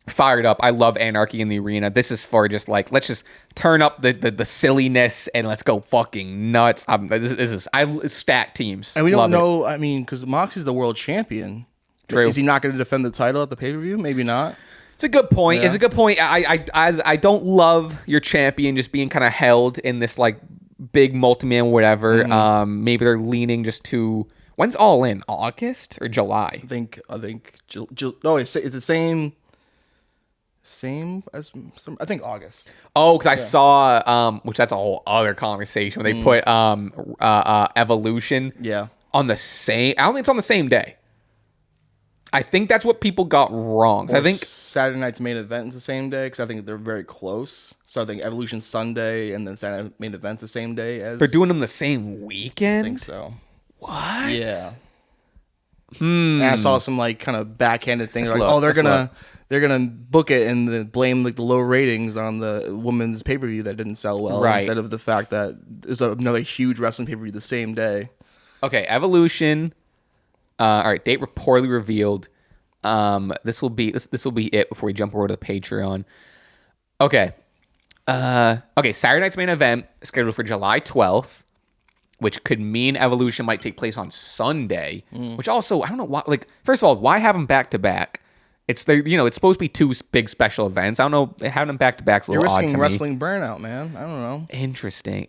fired up. I love anarchy in the arena. This is for just like, let's just turn up the silliness and let's go fucking nuts. I stack teams. And we don't know. I mean, because Moxie's the world champion. True. Is he not going to defend the title at the pay-per-view? Maybe not. It's a good point. Yeah. It's a good point. I don't love your champion just being kind of held in this like big multi-man whatever. Maybe they're leaning just to, when's All In? August or July? I think no, it's the same as I think August. Oh, because I saw which that's a whole other conversation when they put Evolution on the same. I don't think it's on the same day. I think that's what people got wrong. I think Saturday night's main event is the same day because I think they're very close. So I think Evolution Sunday and then Saturday night main event's the same day as. They're doing them the same weekend. I think so. What? Yeah. And I saw some like kind of backhanded things like, they're gonna book it and blame like the low ratings on the women's pay per view that didn't sell well, instead of the fact that there's another huge wrestling pay per view the same day. Okay, Evolution. All right, date reportedly revealed. This will be it before we jump over to the Patreon. Okay. Saturday night's main event is scheduled for July 12th, which could mean Evolution might take place on Sunday. Which also, I don't know why. Like, first of all, why have them back to back? It's it's supposed to be two big special events. I don't know, having them back to back is a little odd to me. You're risking wrestling burnout, man. I don't know. Interesting.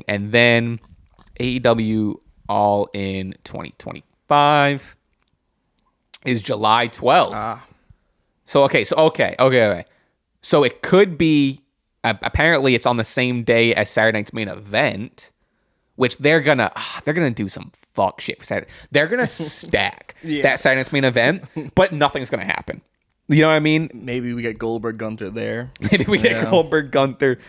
And then AEW All In 2025 is July 12th. So okay. So it could be. Apparently, it's on the same day as Saturday night's main event, which they're gonna do some fuck shit for Saturday. They're gonna stack that Saturday night's main event, but nothing's gonna happen. You know what I mean? Maybe we get Goldberg Gunther there. Maybe we get Goldberg Gunther.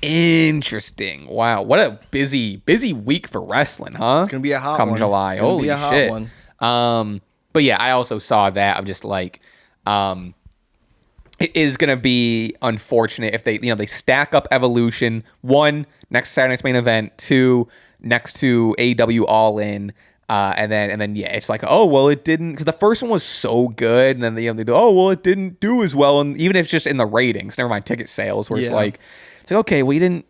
Interesting. Wow, what a busy week for wrestling, huh? It's gonna be a hot come one. July. Holy shit. But yeah, I also saw that. I'm just like, it is gonna be unfortunate if they stack up Evolution. 1, next Saturday night's main event. 2, next to AEW All In. And then it's like, oh well, it didn't, because the first one was so good, and then they do, oh well, it didn't do as well, and even if it's just in the ratings, never mind ticket sales, where it's like okay, well you didn't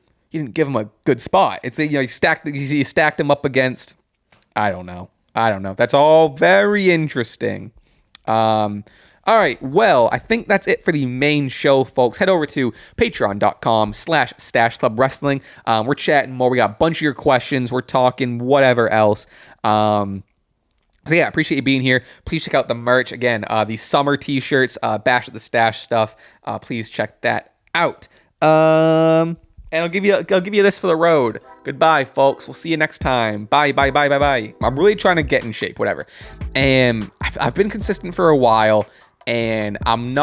give them a good spot. It's you stacked them up against, I don't know. That's all very interesting. All right, well, I think that's it for the main show, folks. Head over to patreon.com/Stache Club Wrestling. We're chatting more. We got a bunch of your questions. We're talking whatever else. So yeah, appreciate you being here. Please check out the merch. Again, the summer t-shirts, Bash at the Stache stuff. Please check that out. And I'll give you this for the road. Goodbye, folks. We'll see you next time. Bye. I'm really trying to get in shape, whatever. And I've been consistent for a while. And I haven't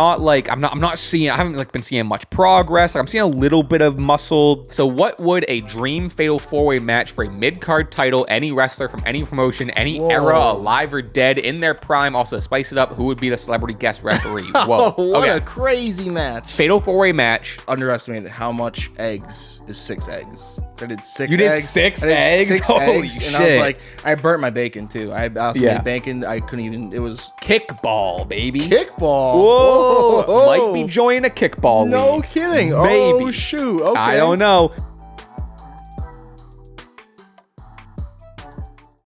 been seeing much progress. Like, I'm seeing a little bit of muscle. So what would a dream fatal 4-way match for a mid-card title, any wrestler from any promotion, any era, alive or dead, in their prime, also to spice it up, who would be the celebrity guest referee? Whoa. What a crazy match. Fatal 4-way match. Underestimated how much eggs is 6 eggs. I did 6 eggs. You did 6 eggs? 6 Holy eggs, shit. and I was like, I burnt my bacon too. I also made bacon. I couldn't even, it was... Kickball, baby. Kickball. Whoa. Might be joining a kickball league. No kidding. Maybe. Oh, shoot. Okay. I don't know.